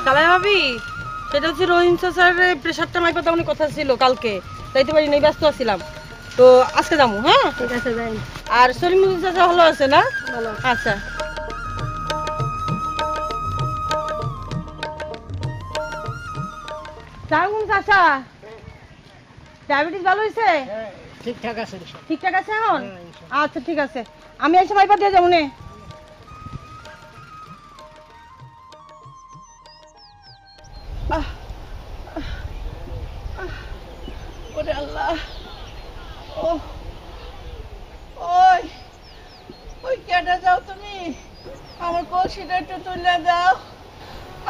খালায় ভাবি সেটা হচ্ছে রহিম স্যারের প্রেশারটা মাইপা তেমন কথা ছিল কালকে, যাইতে পারি নাই, ব্যস্ত আছিলাম। তো আজকে যাবো। হ্যাঁ ঠিক আছে যাই। আর সলিমুল চাচা ভালো আছে না? ভালো। আচ্ছা সালাম চাচা, ডায়াবেটিস ভালো হয়েছে? ঠিকঠাক আছে। ঠিকঠাক আছে এখন? আচ্ছা ঠিক আছে, আমি এসে মাইপা দিয়ে যাবো নে। ওরে আল্লাহ, ও ওই ওই কেটে যাও তুমি, আমার কলসিটা একটু তুলে দাও,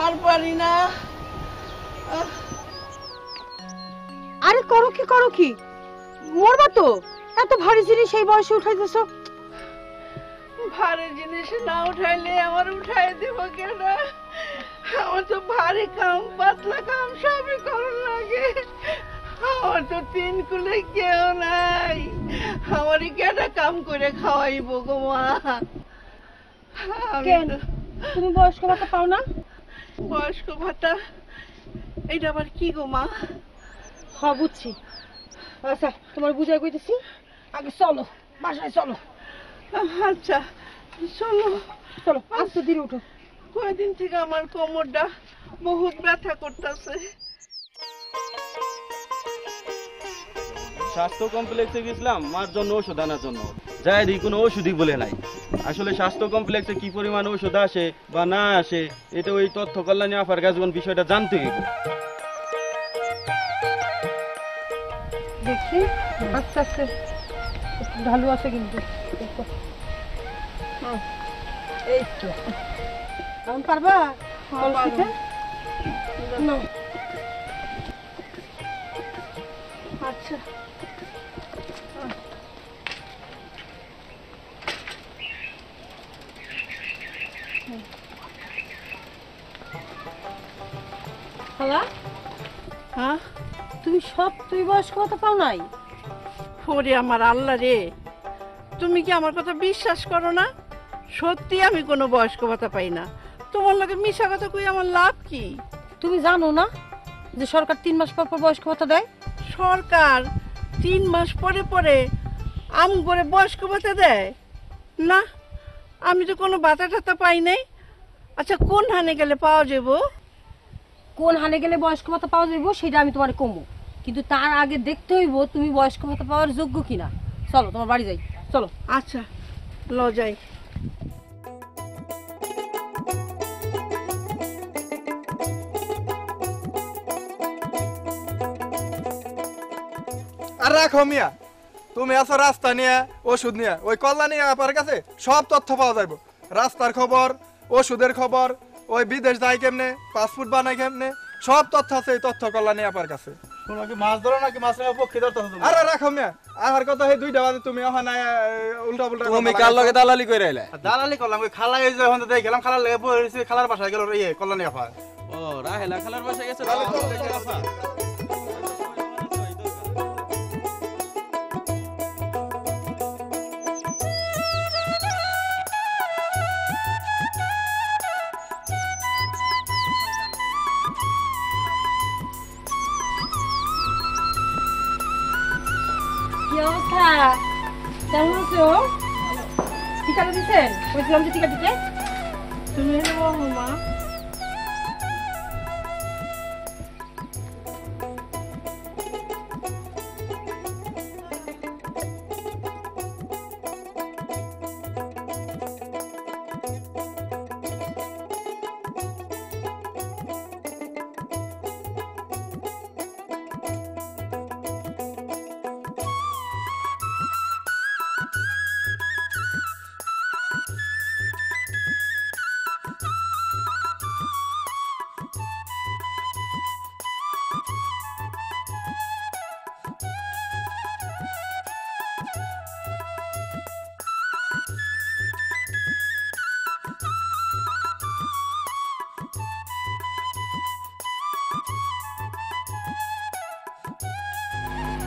আর পারি না। আরে করো কি মরবা তো, এত ভারী জিনিস সেই বয়সে উঠাইতেছো। ভারী জিনিস না উঠাইলে আমার উঠাই দেব কেন? আমার তো ভারী কাম পাতলা কাম সবই করার লাগে। আমার তো তিন কুলে কেউ নাই, আমারই কেটা কাম করে খাওয়াইবো গো মা। তুমি বয়স্ক ভাতা পাও না? বয়স্ক ভাতা এইটা আবার কি গো মা? হ্যাঁ বুঝছি। আচ্ছা তোমার বুঝাই কইতেছি, আগে চলো বাসায় চলো। আচ্ছা চলো চলো, আস্তে ধীরে উঠো। কয়দিন থেকে আমার কোমরটা বহুত ব্যথা করতেছে। স্বাস্থ্য কমপ্লেক্সে গেছিলাম মার জন্য ওষুধ আনার জন্য, যাই দিই কোনো ওষুধই বলে নাই। আসলে স্বাস্থ্য কমপ্লেক্সে কি পরিমাণ ওষুধ আসে বা না আসে এটা ওই তথ্য কল্যাণী আফার কাছে বিষয়টা জানতে হইব। দেখছি আস্তে আস্তে ঢালু আছে কিন্তু। এই তো এখন পারবা? আচ্ছা খালা, হ্যাঁ তুমি বয়স্ক ভাতা পাও নাই? ওরে আমার আল্লাহ রে, তুমি কি আমার কথা বিশ্বাস করো না? সত্যি আমি কোনো বয়স্ক ভাতা পাই না। তোমার লাগে মিশা কথা কই আমার লাভ কি? তুমি জানো না যে সরকার 3 মাস পর পর বয়স্ক ভাতা দেয়? সরকার 3 মাস পরে পরে আম করে বয়স্ক ভাতা দেয় না? আমি তো কোনো ভাতা টাতা পাই নাই। আচ্ছা কোন হানে গেলে পাওয়া যাবো? কোন হানে গেলে বয়স্ক ভাতা পাওয়া যাবো সেটা আমি তোমার কমবো, কিন্তু তার আগে দেখতে হইব তুমি বয়স্ক ভাতা পাওয়ার যোগ্য কিনা। চলো তোমার বাড়ি যাই, চলো। আচ্ছা ল যাই। আর রাখো মিয়া, তুমি আছো রাস্তা নিয়ে ওষুধ নিয়ে, ওই কল্যাণী আপার কাছে সব তথ্য পাওয়া যাইব। রাস্তার খবর, ওষুধের খবর, ওই বিদেশ যায় কেমনে, পাসপোর্ট বানায় কেমনে, সব তথ্য আছে এই তথ্য কল্যাণী আপার কাছে। তোমাকে মাছ ধরো নাকি মাছ নেওয়ার পক্ষে ধরতে হবে? আরে রাখো মিয়া, আহার কথা এই 2টা বাজে তুমি ওখানে উল্টা পুল্টা। তুমি কার লগে দালালি কইরা আইলা? দালালি করলাম, ওই খালা এই যে ওখানে দেখ গেলাম, খালার লেগে বসে খালার বাসায় গেল এই কল্যাণী আফা। ও রাহেলা খালার বাসায় গেছে। কি অবস্থা? কেমন আছো? টিকাটা দিচ্ছেন? বলছিলাম যে টিকা দিতে। তুমি মা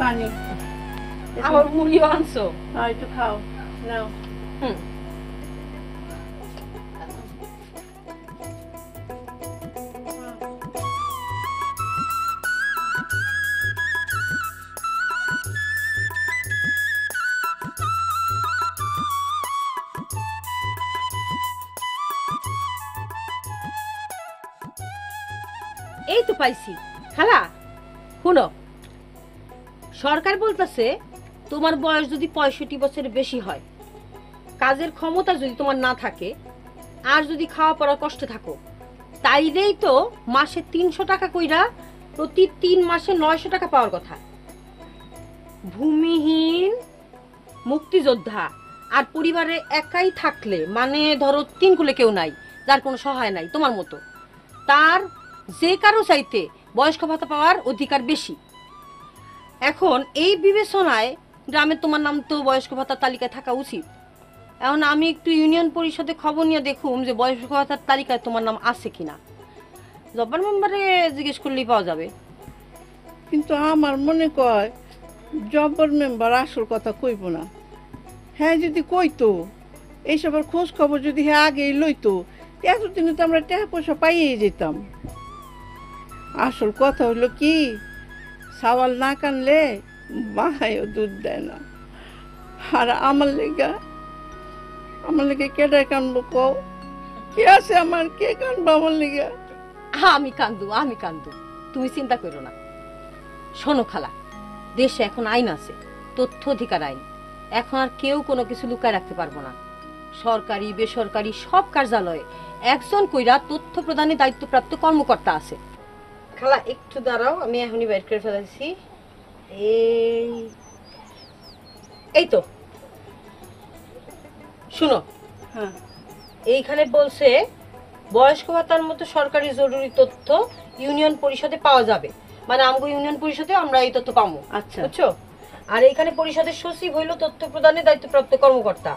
পানি আমার মুড়িও আনছো, একটু খাও নাও। এই তো পাইছি। খালা শুনো, সরকার বলতেছে তোমার বয়স যদি 65 বছরের বেশি হয়, কাজের ক্ষমতা যদি তোমার না থাকে, আর যদি খাওয়া পড়ার কষ্টে থাকো, তাইলেই তো মাসে 300 টাকা কইরা প্রতি 3 মাসে 900 টাকা পাওয়ার কথা। ভূমিহীন, মুক্তিযোদ্ধা আর পরিবারে একাই থাকলে, মানে ধরো 3 কুলে কেউ নাই, যার কোনো সহায় নাই তোমার মতো, তার যে কারো চাইতে বয়স্ক ভাতা পাওয়ার অধিকার বেশি। এখন এই বিবেচনায় গ্রামে তোমার নাম তো বয়স্ক ভাতার তালিকায় থাকা উচিত। এখন আমি একটু ইউনিয়ন পরিষদে খবর নিয়ে দেখুম যে বয়স্ক ভাতার তালিকায় তোমার নাম আছে কিনা। জব্বার মেম্বারে জিজ্ঞেস করলেই পাওয়া যাবে। কিন্তু আমার মনে কয় জব্বর মেম্বার আসল কথা কইব না। হ্যাঁ যদি কইতো, এইসবের খোঁজ খবর যদি হ্যাঁ আগেই লইতো, এতদিনে তো আমরা টাকা পয়সা পাইয়ে যেতাম। আসল কথা হইলো কি, সাওয়াল না কানলে বাহায়ও দুধ দেয় না। আর আমার লেগে কেডায় কানবো কও? কে আছে আমার, কে কানবো আমার লেগে? আমি কান্দু, তুমি চিন্তা করো না। শোনো খালা, দেশে এখন আইন আছে, তথ্য অধিকার আইন। এখন আর কেউ কোনো কিছু লুকায় রাখতে পারবো না। সরকারি বেসরকারি সব কার্যালয়ে একজন কইরা তথ্য প্রদানের দায়িত্বপ্রাপ্ত কর্মকর্তা আছে। খালা একটু দাঁড়াও, আমি এখনই বের করে ফেলেছি। এই তো শুনো, হ্যাঁ, এইখানে বলছে বয়স্ক ভাতার মতো সরকারি জরুরি তথ্য ইউনিয়ন পরিষদে পাওয়া যাবে। মানে আমগো ইউনিয়ন পরিষদে আমরা এই তথ্য পাবো। আচ্ছা। বুঝছো? আর এইখানে পরিষদের সচিব হইলো তথ্য প্রদানের দায়িত্বপ্রাপ্ত কর্মকর্তা।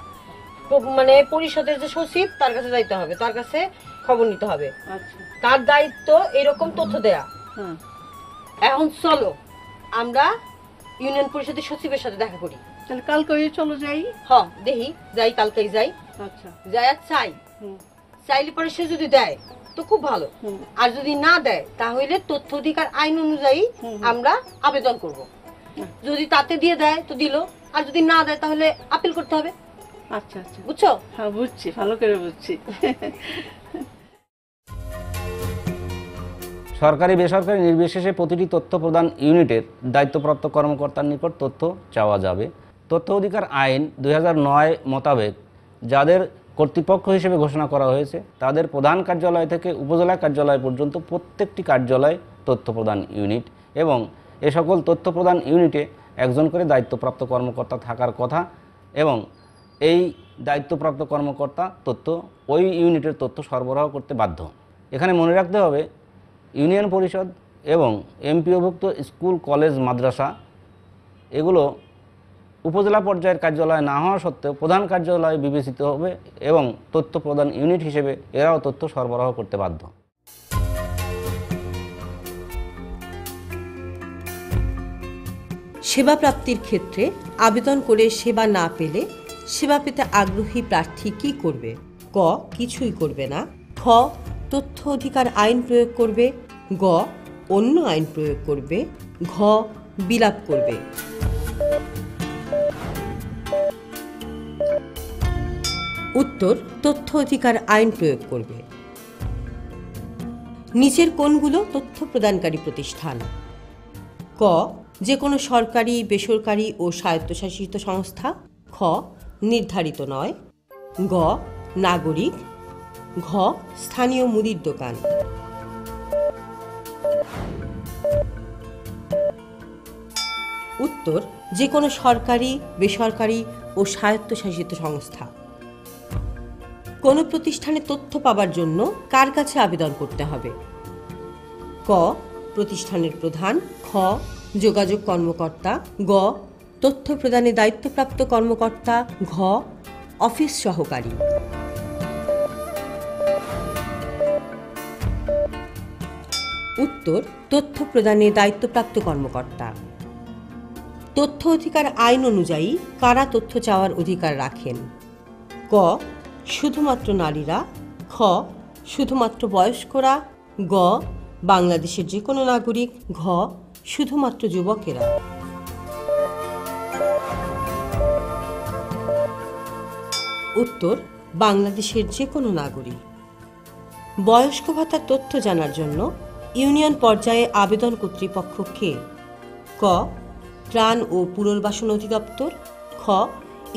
মানে পরিষদের যে সচিব, তার কাছে যাইতে হবে, তার কাছে খবর নিতে হবে। আচ্ছা। তার দায়িত্ব এরকম তথ্য দেয়া। হ্যাঁ, এখন চলো আমরা ইউনিয়ন পরিষদের সচিবের সাথে দেখা করি। তাহলে কালকে চলো যাই। দেখি যাই, কালকেই যাই। আচ্ছা। যাই আর চাই, চাইলে পরে সে যদি দেয় তো খুব ভালো, আর যদি না দেয় তাহলে তথ্য অধিকার আইন অনুযায়ী আমরা আবেদন করব। যদি তাতে দিয়ে দেয় তো দিল, আর যদি না দেয় তাহলে আপিল করতে হবে। আচ্ছা আচ্ছা, বুঝছো? হ্যাঁ বুঝছি, ভালো করে বুঝছি। সরকারি বেসরকারি নির্বিশেষে প্রতিটি তথ্য প্রদান ইউনিটের দায়িত্বপ্রাপ্ত কর্মকর্তার নিকট তথ্য চাওয়া যাবে। তথ্য অধিকার আইন 2009 মোতাবেক যাদের কর্তৃপক্ষ হিসেবে ঘোষণা করা হয়েছে, তাদের প্রধান কার্যালয় থেকে উপজেলা কার্যালয় পর্যন্ত প্রত্যেকটি কার্যালয় তথ্য প্রদান ইউনিট, এবং এ সকল তথ্য প্রদান ইউনিটে একজন করে দায়িত্বপ্রাপ্ত কর্মকর্তা থাকার কথা, এবং এই দায়িত্বপ্রাপ্ত কর্মকর্তা তথ্য ওই ইউনিটের তথ্য সরবরাহ করতে বাধ্য। এখানে মনে রাখতে হবে, ইউনিয়ন পরিষদ এবং এমপিওভুক্ত স্কুল কলেজ মাদ্রাসা এগুলো উপজেলা পর্যায়ের কার্যালয় না হওয়া সত্ত্বেও প্রধান কার্যালয় বিবেচিত হবে এবং তথ্য প্রদান ইউনিট হিসেবে এরাও তথ্য সরবরাহ করতে বাধ্য। সেবা প্রাপ্তির ক্ষেত্রে আবেদন করে সেবা না পেলে সেবা পেতে আগ্রহী প্রার্থী কী করবে? ক. কিছুই করবে না। খ. তথ্য অধিকার আইন প্রয়োগ করবে। গ. অন্য আইন প্রয়োগ করবে। ঘ. বিলাপ করবে। উত্তর: তথ্য অধিকার আইন প্রয়োগ করবে। নিচের কোনগুলো তথ্য প্রদানকারী প্রতিষ্ঠান? ক. যে কোনো সরকারি, বেসরকারি ও স্বায়ত্তশাসিত সংস্থা। খ. নির্ধারিত নয়। গ. নাগরিক। ঘ. স্থানীয় মুদির দোকান। উত্তর: যে কোনো সরকারি, বেসরকারি ও স্বায়ত্তশাসিত সংস্থা। কোনো প্রতিষ্ঠানে তথ্য পাবার জন্য কার কাছে আবেদন করতে হবে? ক. প্রতিষ্ঠানের প্রধান। খ. যোগাযোগ কর্মকর্তা। গ. তথ্য প্রদানে দায়িত্বপ্রাপ্ত কর্মকর্তা। ঘ. অফিস সহকারী। উত্তর: তথ্য প্রদানে দায়িত্বপ্রাপ্ত কর্মকর্তা। তথ্য অধিকার আইন অনুযায়ী কারা তথ্য চাওয়ার অধিকার রাখেন? ক. শুধুমাত্র নারীরা। খ. শুধুমাত্র বয়স্করা। গ. বাংলাদেশের যে কোনো নাগরিক। ঘ. শুধুমাত্র যুবকেরা। উত্তর: বাংলাদেশের যে কোনো নাগরিক। বয়স্ক ভাতার তথ্য জানার জন্য ইউনিয়ন পর্যায়ে আবেদন কর্তৃপক্ষ কে? ক ত্রাণ ও পুনর্বাসন অধিদপ্তর, খ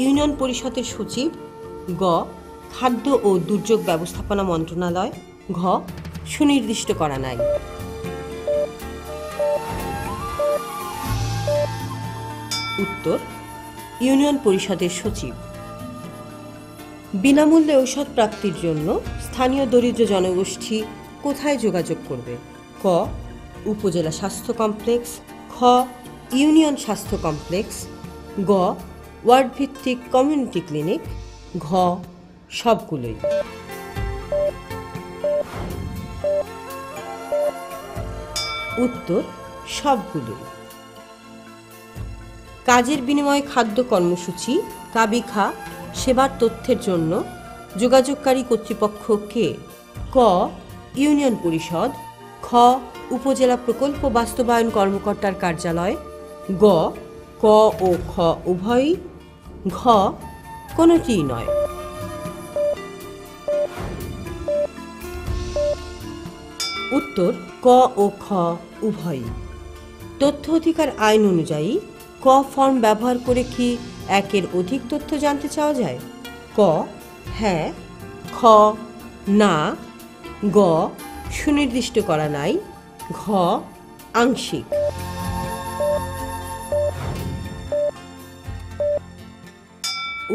ইউনিয়ন পরিষদের সচিব, গ খাদ্য ও দুর্যোগ ব্যবস্থাপনা মন্ত্রণালয়, ঘ সুনির্দিষ্ট করা নাই। উত্তর ইউনিয়ন পরিষদের সচিব। বিনামূল্যে ঔষধ প্রাপ্তির জন্য স্থানীয় দরিদ্র জনগোষ্ঠী কোথায় যোগাযোগ করবে? ক উপজেলা স্বাস্থ্য কমপ্লেক্স, খ ইউনিয়ন স্বাস্থ্য কমপ্লেক্স, গ ওয়ার্ড ভিত্তিক কমিউনিটি ক্লিনিক, ঘ সবগুলোই। উত্তর সবগুলোই। কাজের বিনিময়ে খাদ্য কর্মসূচি কাবিখা সেবার তথ্যের জন্য যোগাযোগকারী কর্তৃপক্ষ কে? ক ইউনিয়ন পরিষদ, খ উপজেলা প্রকল্প বাস্তবায়ন কর্মকর্তার কার্যালয়, গ ক ও খ উভয়ই, ঘ কোনোটিই নয়। উত্তর ক ও খ উভয়ই। তথ্য অধিকার আইন অনুযায়ী ক ফর্ম ব্যবহার করে কি একের অধিক তথ্য জানতে চাওয়া যায়? ক হ্যাঁ, খ না, গ সুনির্দিষ্ট করা নাই, ঘ আংশিক।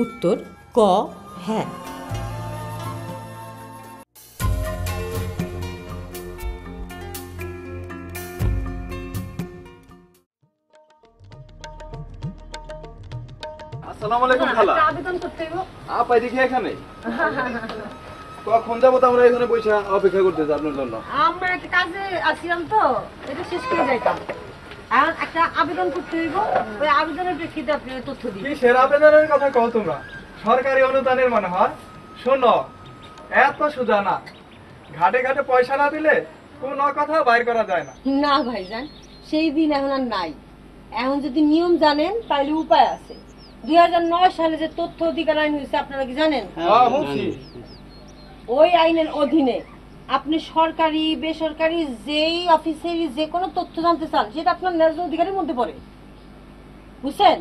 উত্তর ক হ্যাঁ। আসসালামু আলাইকুম খালা। আবেদন করতে হইব। আপা দেখি এখানে কখন যাবো তো আমরা এখানে বসে অপেক্ষা করতেছি আপনার জন্য। আমরা একটা কাজে আসছিলাম তো, এটা শেষ করে যাইতাম। এখন একটা আবেদন করতে হইব, ওই আবেদনের প্রেক্ষিতে আপনি তথ্য দিন। কিসের আবেদনের কথা কও তোমরা? সরকারি অনুদানের মনে হয়। শোনো, এত সোজা না। ঘাটে ঘাটে পয়সা না দিলে কোনো কথা বাইর করা যায় না। না ভাইজান, সেই দিন এখন আর নাই। এখন যদি নিয়ম জানেন তাহলে উপায় আছে। 2009 সালে যে তথ্য অধিকার আইন হয়েছে আপনারা কি জানেন? হ্যাঁ, বুঝছি। ওই আইনের অধীনে আপনি সরকারি বেসরকারি যেই অফিসেরই যে কোনো তথ্য জানতে চান, সেটা আপনার ন্যায্য অধিকারের মধ্যে পড়ে। বুঝছেন?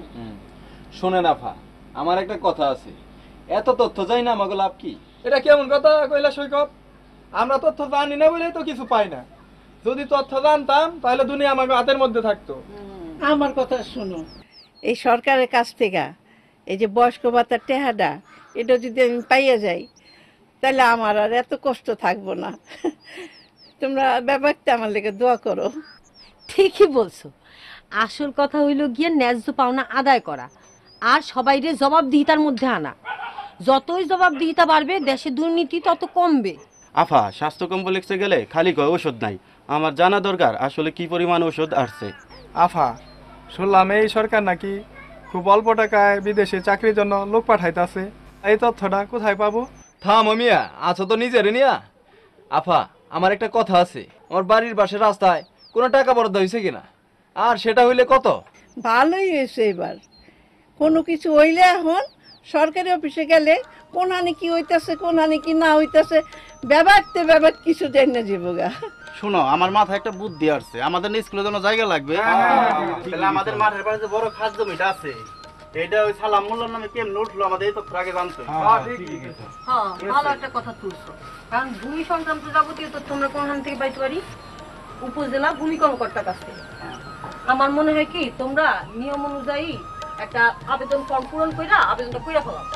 শোনেন আফা, আমার একটা কথা আছে। এত তথ্য চাই না, আমাকে লাভ কি? এটা কেমন কথা কইলা সৈকত? আমরা তথ্য জানি না বলেই তো কিছু পাই না। যদি তথ্য জানতাম তাহলে দুনিয়া আমাকে হাতের মধ্যে থাকতো। আমার কথা শোনো, এই সরকারের কাছ থেকে এই যে বয়স্ক ভাতার টেহাটা, এটা যদি আমি পাইয়া যাই তাহলে আমার আর এত কষ্ট থাকবো না। তোমরা ব্যাপারটা আমার লেগে দোয়া করো। ঠিকই বলছো। আসল কথা হইল গিয়ে ন্যায্য পাওনা আদায় করা আর সবাইরে জবাবদিহিতার মধ্যে আনা। যতই জবাবদিহিতা বাড়বে দেশে দুর্নীতি তত কমবে। আফা, স্বাস্থ্য কমপ্লেক্সে গেলে খালি কয় ওষুধ নাই। আমার জানা দরকার আসলে কি পরিমাণ ওষুধ আসছে। আফা, শুনলাম এই সরকার নাকি খুব অল্প টাকায় বিদেশে চাকরির জন্য লোক পাঠাইতেছে। এই তথ্যটা কোথায় পাবো? থাম মিয়া, আছো তো নিজের নিয়া। আফা, আমার একটা কথা আছে। আমার বাড়ির পাশে রাস্তায় কোনো টাকা বরাদ্দ হয়েছে কিনা, আর সেটা হইলে কত? ভালোই হয়েছে। এবার কোনো কিছু হইলে এখন সরকারি অফিসে গেলে কোন হানি কি হইতাছে, কোন হানি কি না হইতাছে, ব্যাপার কিছু দেন না জীবগা। শোনো, আমার মাথায় একটা বুদ্ধি আসছে। আমাদের স্কুলের জন্য জায়গা লাগবে। তাহলে আমাদের মাঠের পাশে বড় খাদ্য জমিটা আছে, এটা ওই সালাম মোল্লার নামে কেমন উঠলো আমাদের এই তথ্য আগে জানতে। হ্যাঁ, ভালো একটা কথা তুলছো। কারণ ভূমি সংক্রান্ত যাবতীয় তথ্য আমরা কোনখান থেকে পাইতে পারি? উপজেলা ভূমি কর্মকর্তার কাছ থেকে। আমার মনে হয় কি, তোমরা নিয়ম অনুযায়ী একটা আবেদন ফর্ম পূরণ কইরা আবেদনটা কইরা ফেলাও।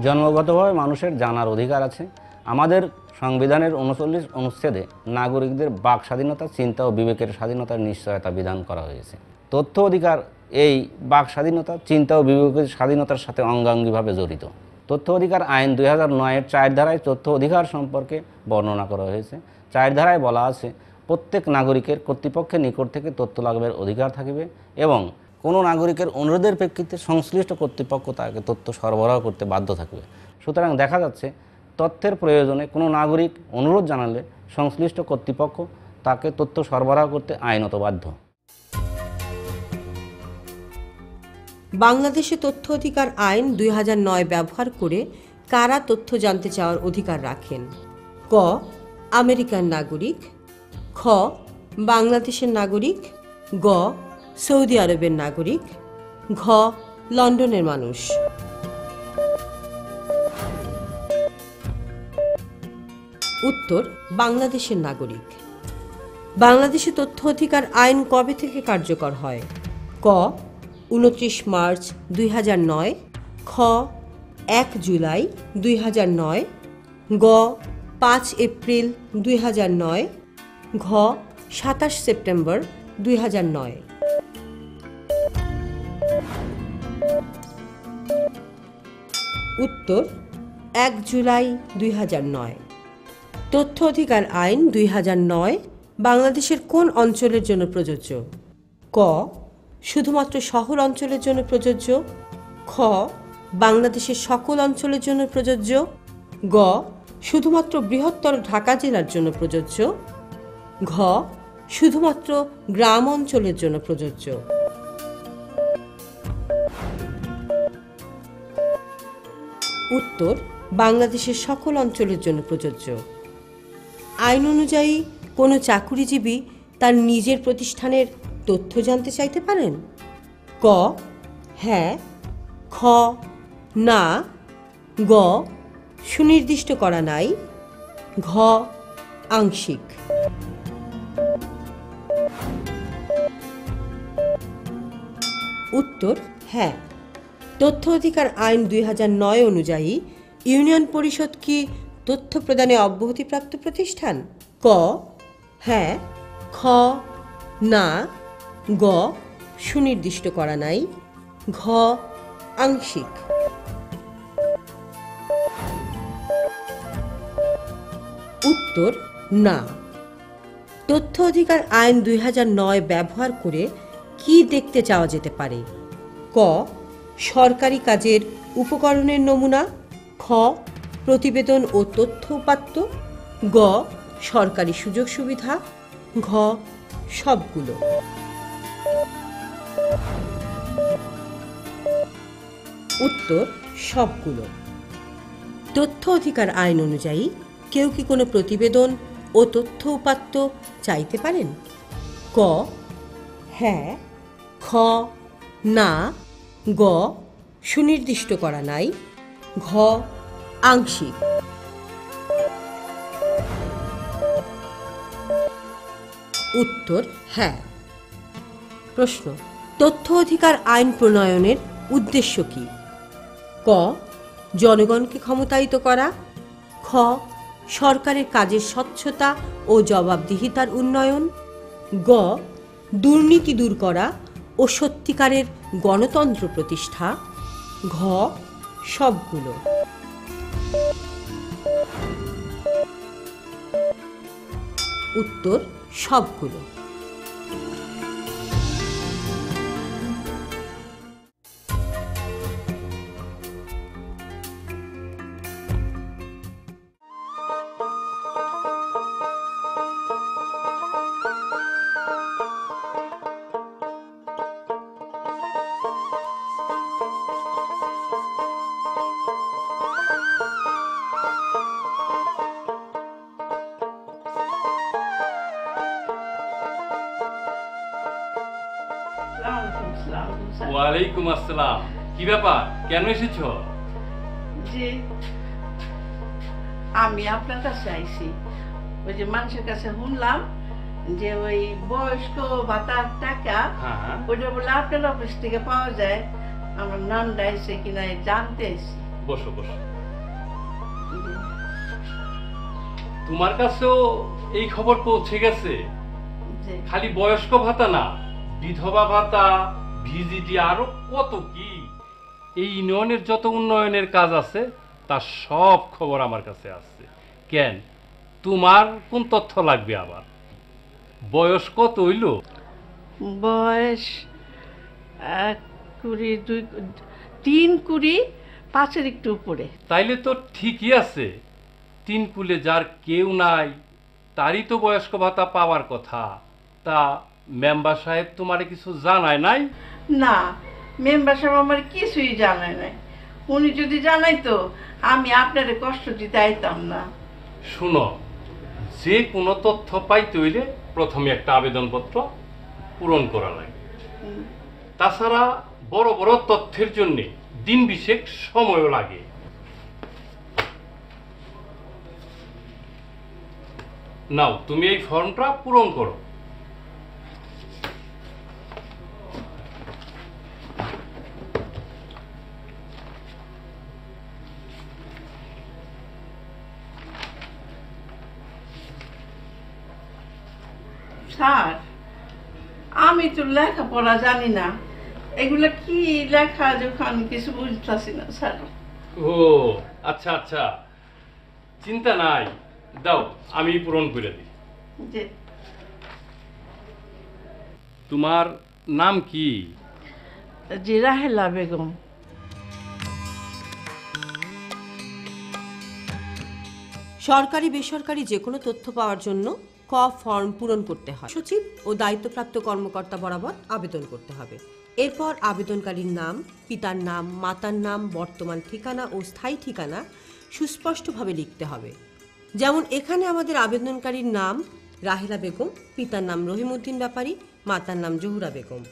জন্মগতভাবে মানুষের জানার অধিকার আছে। আমাদের সংবিধানের 39 অনুচ্ছেদে নাগরিকদের বাক স্বাধীনতা, চিন্তা ও বিবেকের স্বাধীনতার নিশ্চয়তা বিধান করা হয়েছে। তথ্য অধিকার এই বাক স্বাধীনতা, চিন্তা ও বিবেকের স্বাধীনতার সাথে অঙ্গাঙ্গিভাবে জড়িত। তথ্য অধিকার আইন 2009-এর 4 ধারায় তথ্য অধিকার সম্পর্কে বর্ণনা করা হয়েছে। 4 ধারায় বলা আছে, প্রত্যেক নাগরিকের কর্তৃপক্ষের নিকট থেকে তথ্য লাভের অধিকার থাকিবে এবং কোনো নাগরিকের অনুরোধের প্রেক্ষিতে সংশ্লিষ্ট কর্তৃপক্ষ তাকে তথ্য সরবরাহ করতে বাধ্য থাকবে। সুতরাং দেখা যাচ্ছে, তথ্যের প্রয়োজনে কোনো নাগরিক অনুরোধ জানালে সংশ্লিষ্ট কর্তৃপক্ষ তাকে তথ্য সরবরাহ করতে আইনত বাধ্য। বাংলাদেশে তথ্য অধিকার আইন 2009 ব্যবহার করে কারা তথ্য জানতে চাওয়ার অধিকার রাখেন? ক আমেরিকান নাগরিক, খ বাংলাদেশের নাগরিক, গ সৌদি আরবের নাগরিক, ঘ লন্ডনের মানুষ। উত্তর বাংলাদেশের নাগরিক। বাংলাদেশে তথ্য অধিকার আইন কবে থেকে কার্যকর হয়? ক 29 মার্চ 2009, খ 1 জুলাই 2009, গ 5 এপ্রিল 2009, ঘ 27 সেপ্টেম্বর 2009। উত্তর 1 জুলাই 2009। তথ্য অধিকার আইন 2009 বাংলাদেশের কোন অঞ্চলের জন্য প্রযোজ্য? ক শুধুমাত্র শহর অঞ্চলের জন্য প্রযোজ্য, খ বাংলাদেশের সকল অঞ্চলের জন্য প্রযোজ্য, গ শুধুমাত্র বৃহত্তর ঢাকা জেলার জন্য প্রযোজ্য, ঘ শুধুমাত্র গ্রাম অঞ্চলের জন্য প্রযোজ্য। উত্তর বাংলাদেশের সকল অঞ্চলের জন্য প্রযোজ্য। আইন অনুযায়ী কোনো চাকুরিজীবী তার নিজের প্রতিষ্ঠানের তথ্য জানতে চাইতে পারেন? ক হ্যাঁ, খ না, গ সুনির্দিষ্ট করা নাই, ঘ আংশিক। উত্তর হ্যাঁ। তথ্য অধিকার আইন 2009 অনুযায়ী ইউনিয়ন পরিষদ কি তথ্য প্রদানে অব্যাহতিপ্রাপ্ত প্রতিষ্ঠান? ক হ্যাঁ, খ না, গ সুনির্দিষ্ট করা নাই, ঘ আংশিক। উত্তর না। তথ্য অধিকার আইন 2009 ব্যবহার করে কি দেখতে চাওয়া যেতে পারে? ক সরকারি কাজের উপকরণের নমুনা, খ প্রতিবেদন ও তথ্য উপাত্ত, গ সরকারি সুযোগ সুবিধা, ঘ সবগুলো। উত্তর সবগুলো। তথ্য অধিকার আইন অনুযায়ী কেউ কি কোনো প্রতিবেদন ও তথ্য উপাত্ত চাইতে পারেন? ক হ্যাঁ, খ না, গ সুনির্দিষ্ট করা নাই, ঘ আংশিক। উত্তর হ্যাঁ। প্রশ্ন তথ্য অধিকার আইন প্রণয়নের উদ্দেশ্য কি? ক জনগণকে ক্ষমতায়িত করা, খ সরকারের কাজের স্বচ্ছতা ও জবাবদিহিতার উন্নয়ন, গ দুর্নীতি দূর করা ও সত্যিকারের গণতন্ত্র প্রতিষ্ঠা, ঘ সবগুলো। উত্তর সবগুলো। ওয়ালাইকুম আসসালাম। কি ব্যাপার, কেন এসেছো? যে আমি আপনার কাছে আইছি, ওই যে মানুষের কাছে শুনলাম যে ওই বয়স্ক ভাতার টাকা ওইটা বলে আপনার অফিস থেকে পাওয়া যায়। আমার নামটা এসে কিনা জানতে এসেছি। বসো বসো। তোমার কাছেও এই খবর পৌঁছে গেছে? খালি বয়স্ক ভাতা না, বিধবা ভাতা, ভিজিটি, আরো কত কি। এই ইউনিয়নের যত উন্নয়নের কাজ আছে তার সব খবর আমার কাছে আছে। কেন, তোমার কোন তথ্য লাগবে আবার? বয়স কত হইল? বয়স 3-5 একটু উপরে। তাইলে তো ঠিকই আছে। 3 কুলে যার কেউ নাই তারই তো বয়স্ক ভাতা পাওয়ার কথা। তা মেম্বার সাহেব তোমারে কিছু জানায় নাই? না, মেম্বার সাহেব আমার কিছুই জানায় নাই। উনি যদি জানাইতো আমি আপনারে কষ্ট দিতে আইতাম না। শুনো, যে কোনো তথ্য পাইতে হইলে প্রথমে একটা আবেদনপত্র পূরণ করা লাগে। তাছাড়া বড় বড় তথ্যের জন্য দিন বিশেক সময়ও লাগে। নাও, তুমি এই ফর্মটা পূরণ করো। স্যার, আমি তো লেখাপড়া জানি না, এগুলা কি লেখা যখন কিছু বুঝতেছি না স্যার। ও আচ্ছা আচ্ছা, চিন্তা নাই, দাও আমি পূরণ করে দিই। যে তোমার নাম কি? জি, রাহেলা বেগম। সরকারি বেসরকারি যে কোনো তথ্য পাওয়ার জন্য ক ফর্ম পূরণ করতে হয়। সচিব ও দায়িত্বপ্রাপ্ত কর্মকর্তা বরাবর আবেদন করতে হবে। এরপর আবেদনকারীর নাম, পিতার নাম, মাতার নাম, বর্তমান ঠিকানা ও স্থায়ী ঠিকানা সুস্পষ্টভাবে লিখতে হবে। যেমন এখানে আমাদের আবেদনকারীর নাম রাহেলা বেগম, পিতার নাম রহিমউদ্দিন ব্যাপারী, মাতার নাম Jahura Begum.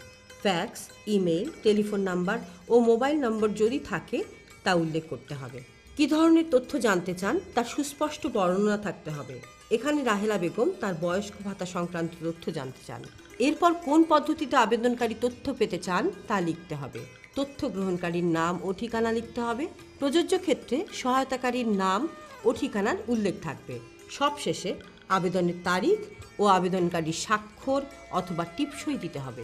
Fax, email, telephone number ও মোবাইল নম্বর যদি থাকে তা উল্লেখ করতে হবে। কী ধরনের তথ্য জানতে চান তার সুস্পষ্ট বর্ণনা থাকতে হবে। এখানে রাহেলা বেগম তার বয়স্ক ভাতা সংক্রান্ত তথ্য জানতে চান। এরপর কোন পদ্ধতিতে আবেদনকারী তথ্য পেতে চান তা লিখতে হবে। তথ্য গ্রহণকারীর নাম ও ঠিকানা লিখতে হবে। প্রযোজ্য ক্ষেত্রে সহায়তাকারীর নাম ও ঠিকানার উল্লেখ থাকবে। সবশেষে আবেদনের তারিখ ও আবেদনকারীর স্বাক্ষর অথবা টিপসই দিতে হবে।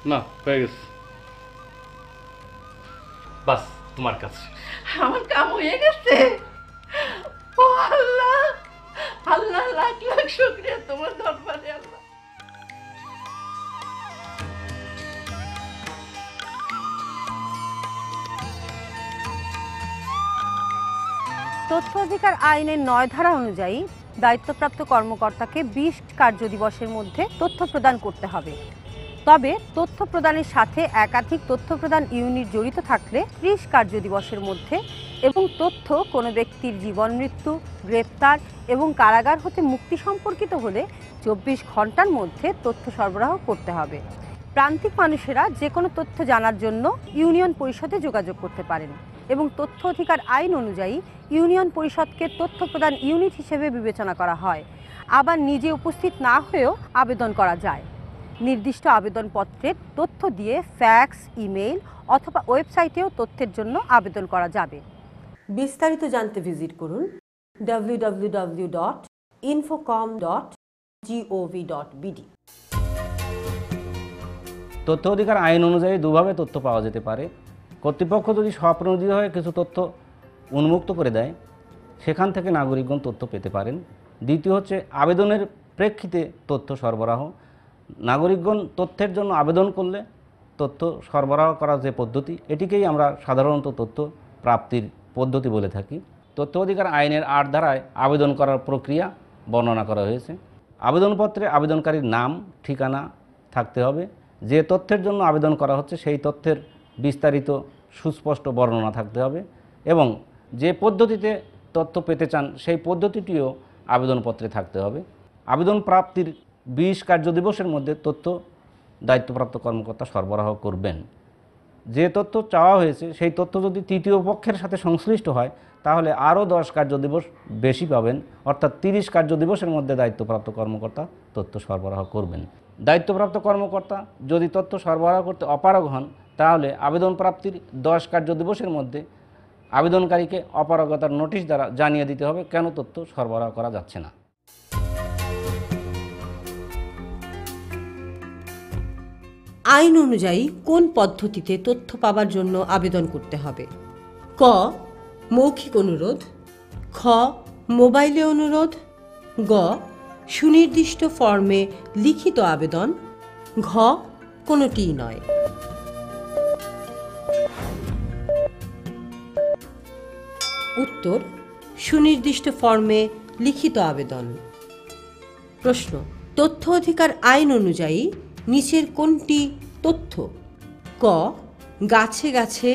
না, হয়ে গেছে, বাস তোমার কাছে। আমার কাম হয়ে গেছে। ও আল্লাহ, আল্লাহ লাখ লাখ শুকরিয়া তোমার দরবারে। আল্লাহ, তথ্য অধিকার আইনের ৯ ধারা অনুযায়ী দায়িত্বপ্রাপ্ত কর্মকর্তাকে ২০ কার্যদিবসের মধ্যে তথ্য প্রদান করতে হবে। তবে তথ্য প্রদানের সাথে একাধিক তথ্য প্রদান ইউনিট জড়িত থাকলে ৩০ কার্যদিবসের মধ্যে এবং তথ্য কোনো ব্যক্তির জীবন মৃত্যু, গ্রেপ্তার এবং কারাগার হতে মুক্তি সম্পর্কিত হলে ২৪ ঘন্টার মধ্যে তথ্য সরবরাহ করতে হবে। প্রান্তিক মানুষেরা যে কোনো তথ্য জানার জন্য ইউনিয়ন পরিষদে যোগাযোগ করতে পারেন এবং তথ্য অধিকার আইন অনুযায়ী ইউনিয়ন পরিষদকে তথ্য প্রদান ইউনিট হিসেবে বিবেচনা করা হয়। আবার নিজে উপস্থিত না হয়েও আবেদন করা যায়। নির্দিষ্ট আবেদনপত্রের তথ্য দিয়ে ফ্যাক্স, ইমেইল অথবা ওয়েবসাইটেও তথ্যের জন্য আবেদন করা যাবে। বিস্তারিত জানতে ভিজিট করুন www.infocom.gov.bd। তথ্য অধিকার আইন অনুযায়ী দুভাবে তথ্য পাওয়া যেতে পারে। কর্তৃপক্ষ যদি স্বপ্রণোদিত হয়ে কিছু তথ্য উন্মুক্ত করে দেয়, সেখান থেকে নাগরিকগণ তথ্য পেতে পারেন। দ্বিতীয় হচ্ছে আবেদনের প্রেক্ষিতে তথ্য সরবরাহ। নাগরিকগণ তথ্যের জন্য আবেদন করলে তথ্য সরবরাহ করার যে পদ্ধতি, এটিকেই আমরা সাধারণত তথ্য প্রাপ্তির পদ্ধতি বলে থাকি। তথ্য অধিকার আইনের ৮ ধারায় আবেদন করার প্রক্রিয়া বর্ণনা করা হয়েছে। আবেদনপত্রে আবেদনকারীর নাম, ঠিকানা থাকতে হবে। যে তথ্যের জন্য আবেদন করা হচ্ছে সেই তথ্যের বিস্তারিত সুস্পষ্ট বর্ণনা থাকতে হবে এবং যে পদ্ধতিতে তথ্য পেতে চান সেই পদ্ধতিটিও আবেদনপত্রে থাকতে হবে। আবেদন প্রাপ্তির ২০ কার্যদিবসের মধ্যে তথ্য দায়িত্বপ্রাপ্ত কর্মকর্তা সরবরাহ করবেন। যে তথ্য চাওয়া হয়েছে সেই তথ্য যদি তৃতীয় পক্ষের সাথে সংশ্লিষ্ট হয় তাহলে আরও ১০ কার্যদিবস বেশি পাবেন, অর্থাৎ ৩০ কার্যদিবসের মধ্যে দায়িত্বপ্রাপ্ত কর্মকর্তা তথ্য সরবরাহ করবেন। দায়িত্বপ্রাপ্ত কর্মকর্তা যদি তথ্য সরবরাহ করতে অপারগ হন তাহলে আবেদন প্রাপ্তির ১০ কার্যদিবসের মধ্যে আবেদনকারীকে অপারগতার নোটিশ দ্বারা জানিয়ে দিতে হবে কেন তথ্য সরবরাহ করা যাচ্ছে না। আইন অনুযায়ী কোন পদ্ধতিতে তথ্য পাওয়ার জন্য আবেদন করতে হবে? ক মৌখিক অনুরোধ, খ মোবাইলে অনুরোধ, গ সুনির্দিষ্ট ফর্মে লিখিত আবেদন, ঘ কোনোটিই নয়। উত্তর সুনির্দিষ্ট ফর্মে লিখিত আবেদন। প্রশ্ন, তথ্য অধিকার আইন অনুযায়ী নিচের কোনটি তথ্য। ক, গাছে গাছে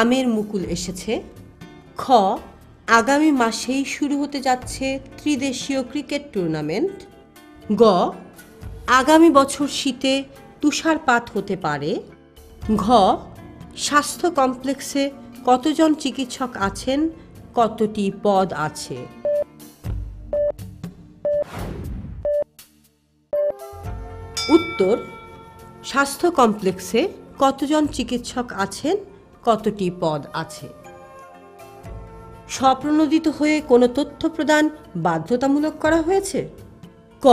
আমের মুকুল এসেছে। খ, আগামী মাসেই শুরু হতে যাচ্ছে ত্রিদেশীয় ক্রিকেট টুর্নামেন্ট। গ, আগামী বছর শীতে তুষারপাত হতে পারে। ঘ, স্বাস্থ্য কমপ্লেক্সে কতজন চিকিৎসক আছেন, কতটি পদ আছে? উত্তর, স্বাস্থ্য কমপ্লেক্সে কতজন চিকিৎসক আছেন, কতটি পদ আছে? স্বপ্রণোদিত হয়ে কোনো তথ্য প্রদান বাধ্যতামূলক করা হয়েছে? ক,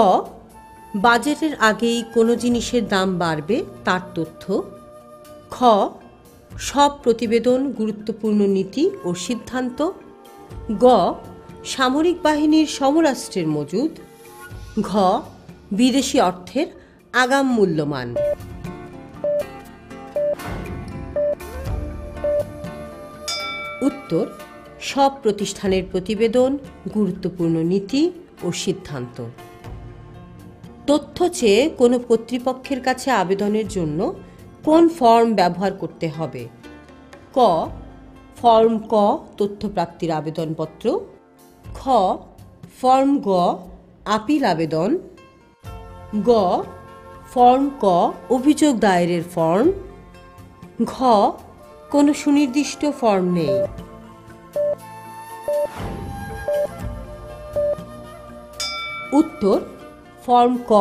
বাজেটের আগেই কোনো জিনিসের দাম বাড়বে তার তথ্য। খ, সব প্রতিবেদন গুরুত্বপূর্ণ নীতি ও সিদ্ধান্ত। গ, সামরিক বাহিনীর সমরাস্ত্রের মজুদ। ঘ, বিদেশি অর্থের আগাম মূল্যমান। উত্তর, সব প্রতিষ্ঠানের প্রতিবেদন গুরুত্বপূর্ণ নীতি ও সিদ্ধান্ত। তথ্য চেয়ে কোনো কর্তৃপক্ষের কাছে আবেদনের জন্য কোন ফর্ম ব্যবহার করতে হবে? ক, ফর্ম ক তথ্য প্রাপ্তির আবেদনপত্র। খ, ফর্ম গ আপিল আবেদন। গ, ফর্ম ক অভিযোগ দায়েরের ফর্ম। ঘ, কোনো সুনির্দিষ্ট ফর্ম নেই। উত্তর, ফর্ম ক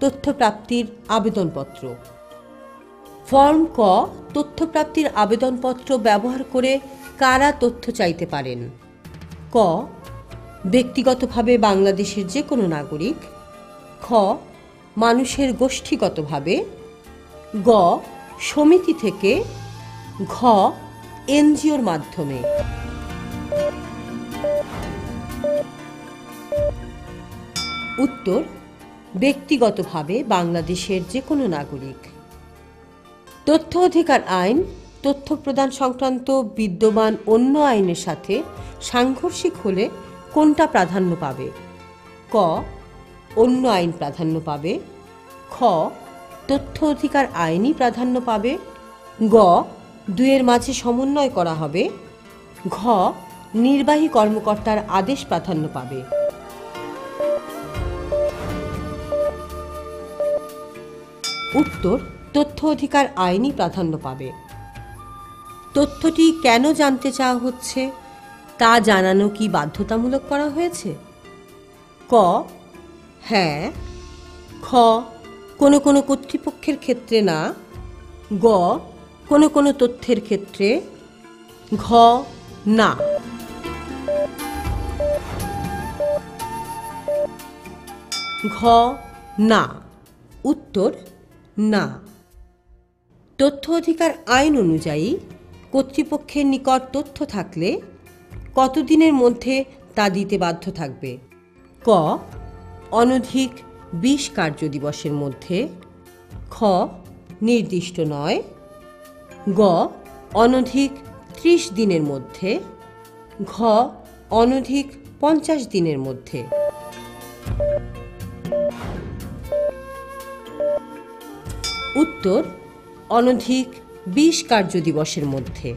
তথ্য প্রাপ্তির আবেদনপত্র। ফর্ম ক তথ্য প্রাপ্তির আবেদনপত্র ব্যবহার করে কারা তথ্য চাইতে পারেন? ক, ব্যক্তিগতভাবে বাংলাদেশের যে কোনো নাগরিক। খ, মানুষের গোষ্ঠীগতভাবে। গ, সমিতি থেকে। ঘ, এনজিওর মাধ্যমে। উত্তর, ব্যক্তিগতভাবে বাংলাদেশের যে কোনো নাগরিক। তথ্য অধিকার আইন তথ্য প্রদান সংক্রান্ত বিদ্যমান অন্য আইনের সাথে সাংঘর্ষিক হলে কোনটা প্রাধান্য পাবে? ক, অন্য আইন প্রাধান্য পাবে। খ, তথ্য অধিকার আইনই প্রাধান্য পাবে। গ, দুয়ের মাঝে সমন্বয় করা হবে। ঘ, নির্বাহী কর্মকর্তার আদেশ প্রাধান্য পাবে। উত্তর, তথ্য অধিকার আইনই প্রাধান্য পাবে। তথ্যটি কেন জানতে চাওয়া হচ্ছে তা জানানো কি বাধ্যতামূলক করা হয়েছে? ক, হ্যাঁ। খ, কোনো কোনো কর্তৃপক্ষের ক্ষেত্রে না। গ, কোনো কোনো তথ্যের ক্ষেত্রে। ঘ, না। ঘ, না। উত্তর, না। তথ্য অধিকার আইন অনুযায়ী কর্তৃপক্ষের নিকট তথ্য থাকলে কতদিনের মধ্যে তা দিতে বাধ্য থাকবে? ক, অনধিক 20 কার্যদিবসের মধ্যে। খ, নির্দিষ্ট নয়। গ, অনধিক 30 দিনের মধ্যে। ঘ, অনধিক 50 দিনের মধ্যে। উত্তর, অনধিক 20 কার্যদিবসের মধ্যে।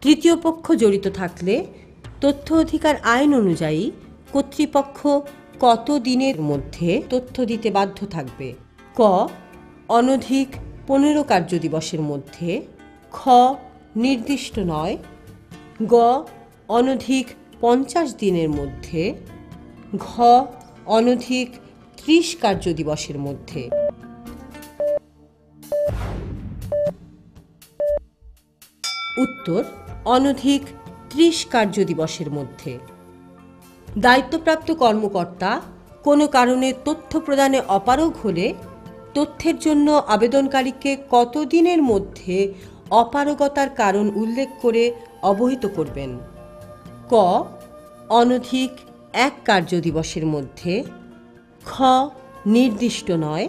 তৃতীয় পক্ষ জড়িত থাকলে তথ্য অধিকার আইন অনুযায়ী কর্তৃপক্ষ কত দিনের মধ্যে তথ্য দিতে বাধ্য থাকবে? ক, অনধিক 15 কার্যদিবসের মধ্যে। খ, নির্দিষ্ট নয়। গ, অনধিক 50 দিনের মধ্যে। ঘ, অনধিক 30 কার্যদিবসের মধ্যে। উত্তর, অনধিক 30 কার্যদিবসের মধ্যে। দায়িত্বপ্রাপ্ত কর্মকর্তা কোনো কারণে তথ্য প্রদানে অপারগ হলে তথ্যের জন্য আবেদনকারীকে কত দিনের মধ্যে অপারগতার কারণ উল্লেখ করে অবহিত করবেন? ক, অনধিক 1 কার্যদিবসের মধ্যে। খ, নির্দিষ্ট নয়।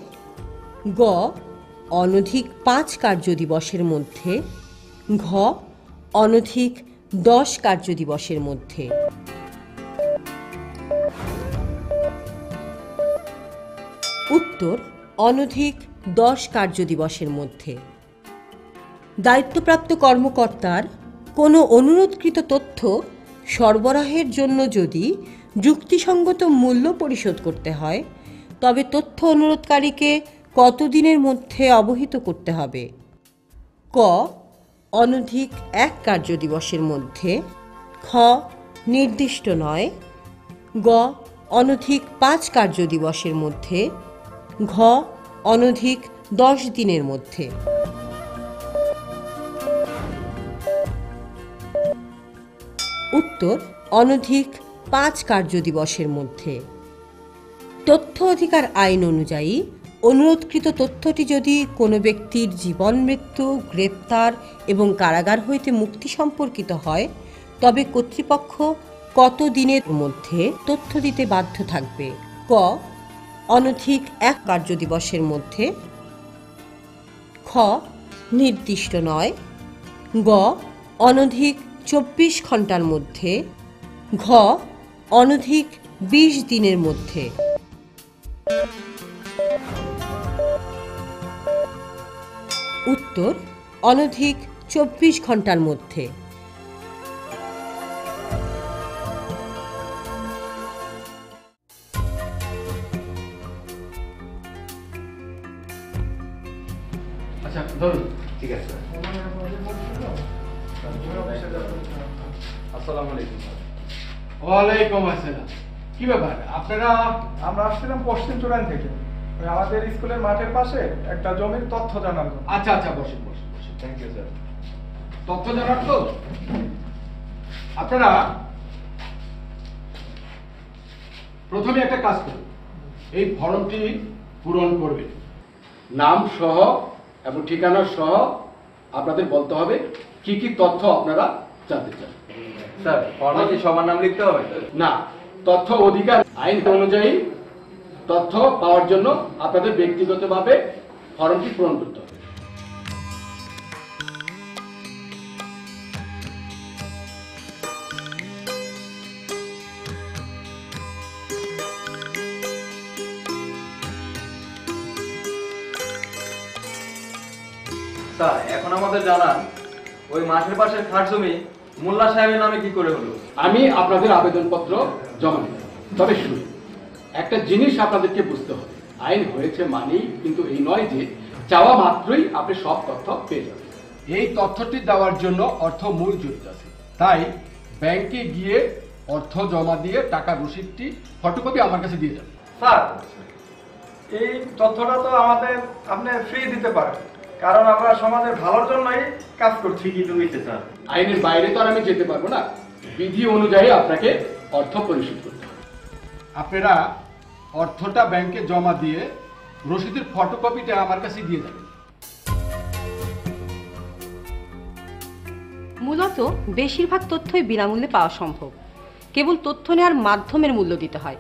গ, অনধিক 5 কার্যদিবসের মধ্যে। ঘ, অনধিক 10 কার্যদিবসের মধ্যে। উত্তর, অনধিক 10 কার্যদিবসের মধ্যে। দায়িত্বপ্রাপ্ত কর্মকর্তার কোনো অনুরোধকৃত তথ্য সরবরাহের জন্য যদি যুক্তিসঙ্গত মূল্য পরিশোধ করতে হয়, তবে তথ্য অনুরোধকারীকে কতদিনের মধ্যে অবহিত করতে হবে? ক, অনধিক 1 কার্যদিবসের মধ্যে। খ, নির্দিষ্ট নয়। গ, অনধিক 5 কার্যদিবসের মধ্যে। ঘ, অনধিক 10 দিনের মধ্যে। উত্তর, অনধিক 5 কার্যদিবসের মধ্যে। তথ্য অধিকার আইন অনুযায়ী অনুরোধকৃত তথ্যটি যদি কোনো ব্যক্তির জীবন, মৃত্যু, গ্রেপ্তার এবং কারাগার হইতে মুক্তি সম্পর্কিত হয়, তবে কর্তৃপক্ষ কত দিনের মধ্যে তথ্য দিতে বাধ্য থাকবে? ক, অনধিক 1 কার্যদিবসের মধ্যে। খ, নির্দিষ্ট নয়। গ, অনধিক 24 ঘন্টার মধ্যে। ঘ, অনধিক 20 দিনের মধ্যে। উত্তর, অনধিক 24 ঘন্টার মধ্যে। আচ্ছা ধরুন। ঠিক আছে। আসসালামু আলাইকুম। ওয়ালাইকুম আসসালাম। কি ব্যাপার আপনারা? আমরা আসছিলাম পশ্চিম চূড়ান থেকে, ওই আমাদের স্কুলের মাঠের পাশে একটা জমির তথ্য জানার জন্য। আচ্ছা আচ্ছা, বসুন বসুন বসুন। Thank you sir. তথ্য জানার তো আপনারা প্রথমে একটা কাজ করুন, এই ফর্মটি পূরণ করবেন। নাম সহ এবং ঠিকানা সহ আপনাদের বলতে হবে কি কি তথ্য আপনারা জানতে চান। স্যার, ফর্মে কি সবার নাম লিখতে হবে? না, তথ্য অধিকার আইন অনুযায়ী তথ্য পাওয়ার জন্য আপনাদের ব্যক্তিগতভাবে ফর্মটি পূরণ করতে হবে। স্যার, এখন আমাদের জানান ওই মাঠের পাশের খাট জমি মোল্লা সাহেবের নামে কি করে হলো? আমি আপনাদের আবেদনপত্র জমা দিই, তবে শুনুন, একটা জিনিস আপনাদেরকে বুঝতে হবে, আইন হয়েছে মানেই কিন্তু এই নয় যে চাওয়া মাত্রই আপনি সব তথ্য পেয়ে যাবেন। এই তথ্যটি দেওয়ার জন্য অর্থ মূল জড়িত আছে, তাই ব্যাংকে গিয়ে অর্থ জমা দিয়ে টাকার রসিদটি ফটোকপি আমার কাছে দিয়ে যাবেন। স্যার, এই তথ্যটা তো আমাদের আপনি ফ্রি দিতে পারেন, কারণ আমরা সমাজের ভালোর জন্যই কাজ করছি। ঠিকই তো হইছে স্যার। আইনের বাইরে তো আর আমি যেতে পারবো না, বিধি অনুযায়ী আপনাকে অর্থ পরিশোধ করতে হবে। আপনারা অর্থটা ব্যাংকে জমা দিয়ে রসিদের ফটোকপিটা আমার কাছে দিয়ে যাবেন। মূলত বেশিরভাগ তথ্যই বিনামূল্যে পাওয়া সম্ভব, কেবল তথ্য নেওয়ার মাধ্যমের মূল্য দিতে হয়।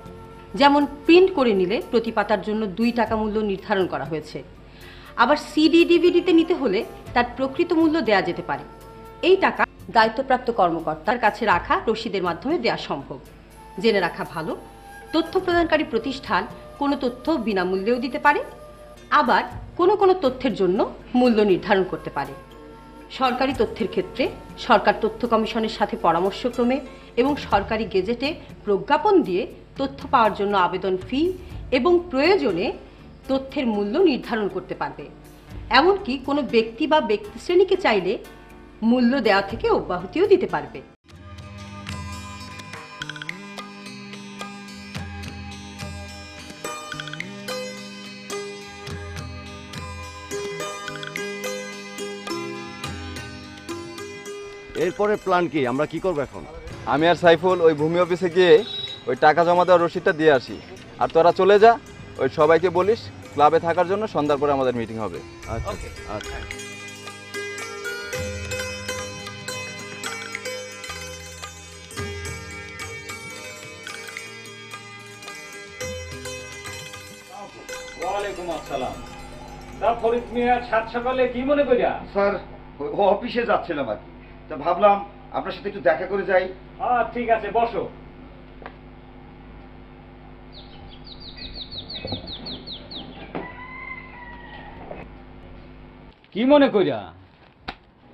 যেমন প্রিন্ট করে নিলে প্রতি পাতার জন্য 2 টাকা মূল্য নির্ধারণ করা হয়েছে। আবার সিডি ডিভিডিতে নিতে হলে তার প্রকৃত মূল্য দেয়া যেতে পারে। এই টাকা দায়িত্বপ্রাপ্ত কর্মকর্তার কাছে রাখা রসিদের মাধ্যমে দেওয়া সম্ভব। জেনে রাখা ভালো, তথ্য প্রদানকারী প্রতিষ্ঠান কোনো তথ্য বিনামূল্যেও দিতে পারে, আবার কোনো কোনো তথ্যের জন্য মূল্য নির্ধারণ করতে পারে। সরকারি তথ্যের ক্ষেত্রে সরকার তথ্য কমিশনের সাথে পরামর্শক্রমে এবং সরকারি গেজেটে প্রজ্ঞাপন দিয়ে তথ্য পাওয়ার জন্য আবেদন ফি এবং প্রয়োজনে তথ্যের মূল্য নির্ধারণ করতে পারবে। এমনকি কোনো ব্যক্তি বা ব্যক্তিশ্রেণীকে চাইলে মূল্য দেওয়া থেকে অব্যাহতিও দিতে পারবে। এরপরে প্ল্যান কি, আমরা কি করব এখন? আমি আর সাইফুল ওই ভূমি অফিসে গিয়ে ওই টাকা জমা দেওয়ার রসিদটা দিয়ে আসি। আর তোরা চলে যা, ওই সবাইকে বলিস ক্লাবে থাকার জন্য সন্ধ্যার পরে আমাদের মিটিং হবে। আচ্ছা আচ্ছা। ওয়ালাইকুম আসসালাম। তার ফরিদ মিয়া সাত সকালে কি মনে করিয়া? স্যার, ও অফিসে যাচ্ছিলাম আর কি, তা ভাবলাম আপনার সাথে একটু দেখা করে যাই। ঠিক আছে, বসো। কি মনে কইরা?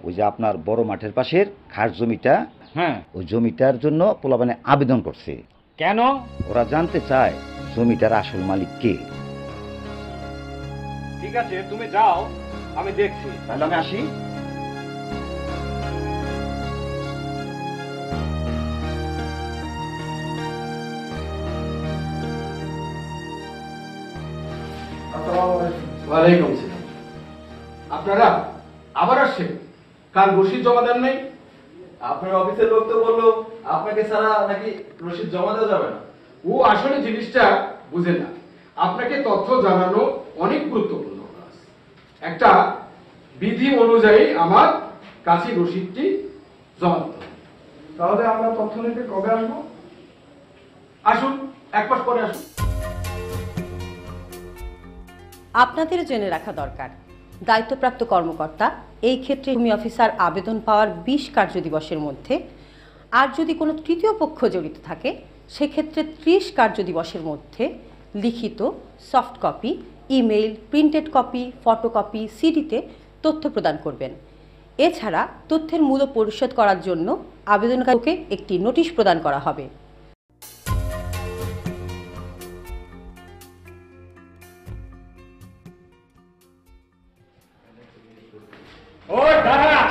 ওই যে আপনার বড় মাঠের পাশের খাস জমিটা, হ্যাঁ, ওই জমিটার জন্য পোলাপানে আবেদন করছে। কেন? ওরা জানতে চায় জমিটার আসল মালিক কে। ঠিক আছে, তুমি যাও, আমি দেখছি। তাহলে আমি আসি। ওয়ালাইকুম সালাম। আপনারা আবার আসছেন? কাল রসিদ জমা দেন নাই? আপনার অফিসের লোক তো বললো আপনাকে ছাড়া নাকি রসিদ জমা দেওয়া যাবে না। ও আসলে জিনিসটা বুঝেন না। আপনাকে তথ্য জানানো অনেক গুরুত্বপূর্ণ কাজ। একটা বিধি অনুযায়ী আমার কাছে রসিদটি জমা দিতে হবে। তাহলে আমরা তথ্য নিতে কবে আসবো? আসুন, এক মাস পরে আসুন। আপনাদের জেনে রাখা দরকার, দায়িত্বপ্রাপ্ত কর্মকর্তা এই ক্ষেত্রে ভূমি অফিসার আবেদন পাওয়ার 20 কার্যদিবসের মধ্যে, আর যদি কোনো তৃতীয় পক্ষ জড়িত থাকে সেক্ষেত্রে 30 কার্যদিবসের মধ্যে লিখিত, soft copy, email, printed copy, photocopy, সিডিতে তথ্য প্রদান করবেন। এছাড়া তথ্যের মূল্য পরিশোধ করার জন্য আবেদনকারীকে একটি নোটিশ প্রদান করা হবে। ওই দাঁড়া,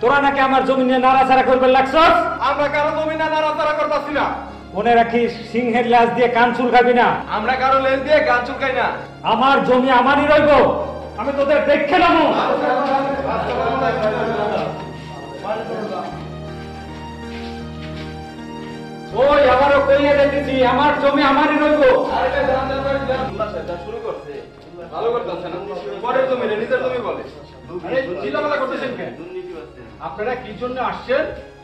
তোরা নাকি আমার জমি নিয়ে নাড়াচাড়া করবে লাগছস? আমরা কারো জমি না নাড়াচাড়া করতেছি না। মনে রাখিস, সিংহের লেজ দিয়ে কান চুলকাবি না। আমরা কারো লেজ দিয়ে গান চুলকাই না। আমার জমি আমারই রইব, আমি তোদের দেখে নেবো। ওই আবারও কইয়ে দিতেছি, আমার জমি আমারই রইব। শুরু করছে, ভালো করতেছে না। পরের জমি রে নিজের জমি বলে। আরে চিল্লাপাল্লা করতেছেন কেন? আপনারা কি জন্য আসছেন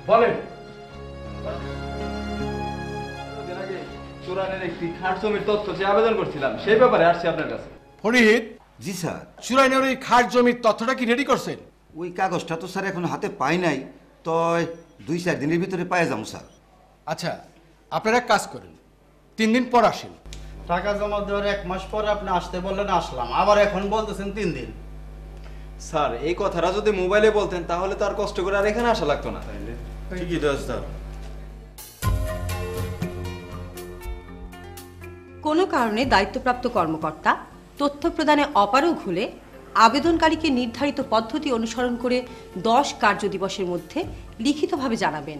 বলেন। চুরানের একটি খাস জমির তথ্য যে আবেদন করছিলাম সেই ব্যাপারে আসছি আপনার কাছে। ফরিদ, জি স্যার। চুরাইনের ওই খাস জমির তথ্যটা কি রেডি করছেন? ওই কাগজটা তো স্যার এখন হাতে পাই নাই, তো 2-4 দিনের ভিতরে পাই যাবো স্যার। আচ্ছা, আপনারা এক কাজ করেন, 3 দিন পর আসেন। টাকা জমা দেওয়ার 1 মাস পর আপনি আসতে বললেন, আসলাম, আবার এখন বলতেছেন 3 দিন। স্যার, এই কথাটা যদি মোবাইলে বলতেন তাহলে তো আর কষ্ট করে আর এখানে আসা লাগতো না। ঠিকই তো স্যার। কোনো কারণে দায়িত্বপ্রাপ্ত কর্মকর্তা তথ্য প্রদানে অপারগ হলে আবেদনকারীকে নির্ধারিত পদ্ধতি অনুসরণ করে 10 কার্যদিবসের মধ্যে লিখিতভাবে জানাবেন।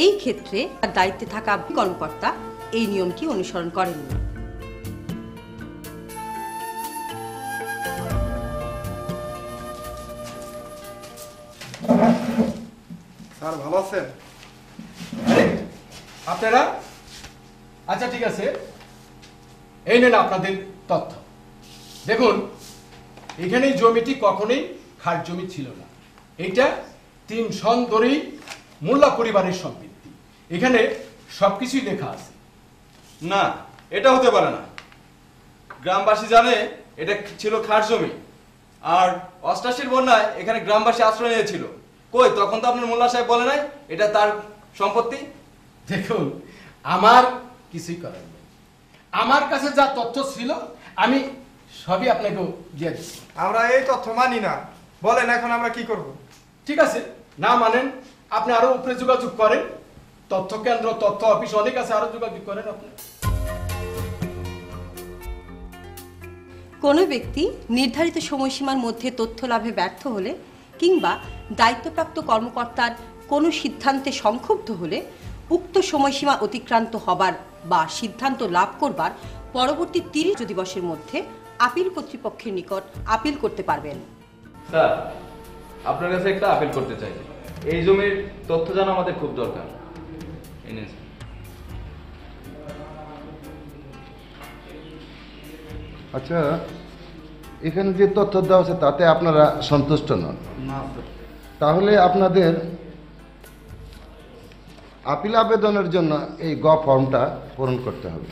এই ক্ষেত্রে তার দায়িত্বে থাকা কর্মকর্তা এই নিয়মটি অনুসরণ করেননি। স্যার ভালো আছেন? আপনারা আচ্ছা ঠিক আছে, এই নেন আপনাদের তথ্য। দেখুন, এখানে এই জমিটি কখনোই খাস জমি ছিল না। এইটা 3 সন ধরেই মোল্লা পরিবারের সম্পত্তি। এখানে সবকিছুই লেখা আছে। না, এটা হতে পারে না। গ্রামবাসী জানে এটা ছিল খাস জমি, আর 88-র বন্যায় এখানে গ্রামবাসী আশ্রয় নিয়েছিল। কই, তখন তো আপনার মোল্লা সাহেব বলে নাই এটা তার সম্পত্তি? দেখুন, আমার কিছুই করার নেই। আমার কাছে যা তথ্য ছিল আমি সবই আপনাকে দিয়ে দিচ্ছি। আমরা এই তথ্য মানি না। বলেন এখন আমরা কি করব? ঠিক আছে, না মানেন আপনি আরো উপরে যোগাযোগ করেন, তথ্য কেন্দ্র, তথ্য অফিস অনেক আছে, আরো যোগাযোগ করেন আপনি। কোনো ব্যক্তি নির্ধারিত সময়সীমার মধ্যে তথ্য লাভে ব্যর্থ হলে কিংবা দায়িত্বপ্রাপ্ত কর্মকর্তার কোনো সিদ্ধান্তে সংক্ষুব্ধ হলে উক্ত সময়সীমা অতিক্রান্ত হবার বা সিদ্ধান্ত লাভ করবার পরবর্তী 30 দিবসের মধ্যে আপিল কর্তৃপক্ষের নিকট আপিল করতে পারবেন। স্যার, আপনার কাছে একটা আপিল করতে চাই। এই জমির তথ্য জানা আমাদের খুব দরকার। আচ্ছা, এখানে যে তথ্য দেওয়া আছে তাতে আপনারা সন্তুষ্ট নন? না। তাহলে আপনাদের আপিল আবেদনের জন্য এই গ ফর্মটা পূরণ করতে হবে।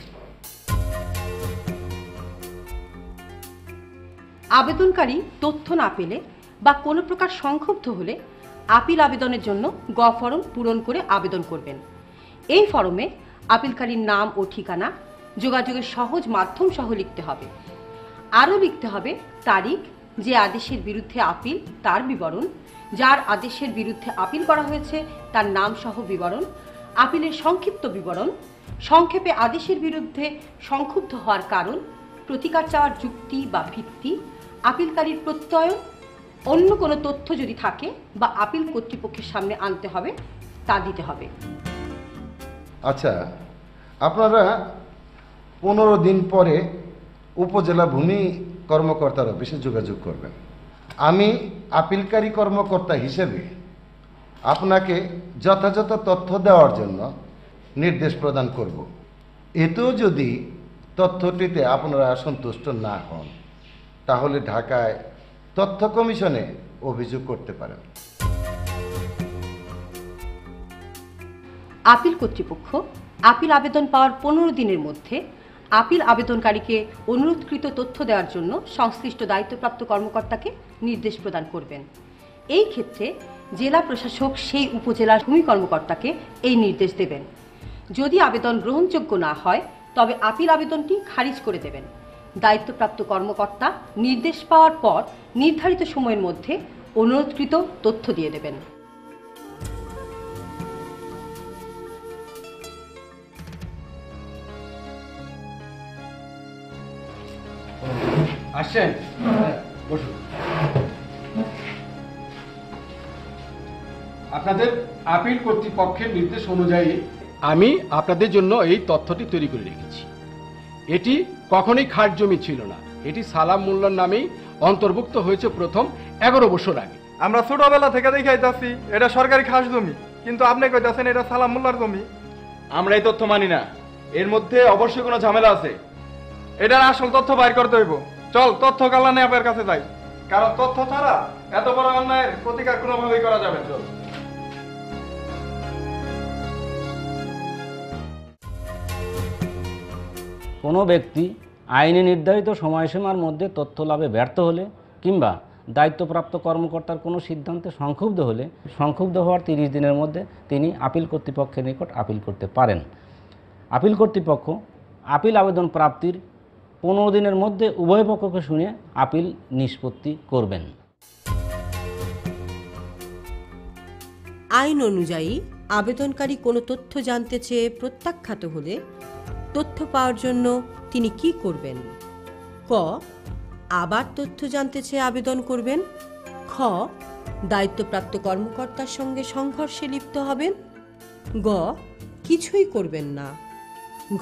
আবেদনকারী তথ্য না পেলে বা কোনো প্রকার সংক্ষুব্ধ হলে আপিল আবেদনের জন্য গ ফর্ম পূরণ করে আবেদন করবেন। এই ফর্মে আপিলকারীর নাম ও ঠিকানা, যোগাযোগের সহজ মাধ্যম সহ লিখতে হবে। আরও লিখতে হবে তারিখ, যে আদেশের বিরুদ্ধে আপিল তার বিবরণ, যার আদেশের বিরুদ্ধে আপিল করা হয়েছে তার নাম সহ বিবরণ, আপিলের সংক্ষিপ্ত বিবরণ, সংক্ষেপে আদেশের বিরুদ্ধে সংক্ষুব্ধ হওয়ার কারণ, প্রতিকার চাওয়ার যুক্তি বা ভিত্তি, আপিলকারীর প্রত্যয়ন, অন্য কোনো তথ্য যদি থাকে বা আপিল কর্তৃপক্ষের সামনে আনতে হবে তা দিতে হবে। আচ্ছা, আপনারা 15 দিন পরে উপজেলা ভূমি কর্মকর্তার অফিসে যোগাযোগ করবেন। আমি আপিলকারী কর্মকর্তা হিসেবে আপনাকে যথাযথ তথ্য দেওয়ার জন্য নির্দেশ প্রদান করব। এতেও যদি তথ্যটিতে আপনারা সন্তুষ্ট না হন তাহলে ঢাকায় তথ্য কমিশনে অভিযোগ করতে পারেন। আপিল কর্তৃপক্ষ আপিল আবেদন পাওয়ার 15 দিনের মধ্যে আপিল আবেদনকারীকে অনুরোধকৃত তথ্য দেওয়ার জন্য সংশ্লিষ্ট দায়িত্বপ্রাপ্ত কর্মকর্তাকে নির্দেশ প্রদান করবেন। এই ক্ষেত্রে জেলা প্রশাসক সেই উপজেলার ভূমি কর্মকর্তাকে এই নির্দেশ দেবেন। যদি আবেদন গ্রহণযোগ্য না হয় তবে আপিল আবেদনটি খারিজ করে দেবেন। দায়িত্বপ্রাপ্ত কর্মকর্তা নির্দেশ পাওয়ার পর নির্ধারিত সময়ের মধ্যে অনুরোধকৃত তথ্য দিয়ে দেবেন। আসছেন, বসুন। আপনাদের আপিল কর্তৃপক্ষের নির্দেশ অনুযায়ী আমি আপনাদের জন্য এই তথ্যটি তৈরি করে রেখেছি। এটি কখনোই খাস জমি ছিল না, এটি সালাম মোল্লার নামেই অন্তর্ভুক্ত হয়েছে প্রথম 11 বছর আগে। আমরা ছোটবেলা থেকে দেখাইতাছি এটা সরকারি খাস জমি, কিন্তু আপনি কইতাছেন এটা সালাম মোল্লার জমি। আমরা এই তথ্য মানি না, এর মধ্যে অবশ্যই কোনো ঝামেলা আছে। এটার আসল তথ্য বাইর করতে হইব। চল তথ্য কল্যাণে আপনার কাছে যাই, কারণ তথ্য ছাড়া এত বড় অন্যায়ের প্রতিকার কোনোভাবেই করা যাবে না। চল। কোনো ব্যক্তি আইনে নির্ধারিত সময়সীমার মধ্যে তথ্য লাভে ব্যর্থ হলে কিংবা দায়িত্বপ্রাপ্ত কর্মকর্তার কোনো সিদ্ধান্তে সংক্ষুব্ধ হলে সংক্ষুব্ধ হওয়ার 30 দিনের মধ্যে তিনি আপিল কর্তৃপক্ষের নিকট আপিল করতে পারেন। আপিল কর্তৃপক্ষ আপিল আবেদন প্রাপ্তির 15 দিনের মধ্যে উভয় পক্ষকে শুনে আপিল নিষ্পত্তি করবেন। আইন অনুযায়ী আবেদনকারী কোনো তথ্য জানতে চেয়ে প্রত্যাখ্যাত হলে তথ্য পাওয়ার জন্য তিনি কি করবেন? ক. আবার তথ্য জানতে চেয়ে আবেদন করবেন। খ. দায়িত্বপ্রাপ্ত কর্মকর্তার সঙ্গে সংঘর্ষে লিপ্ত হবেন। গ. কিছুই করবেন না।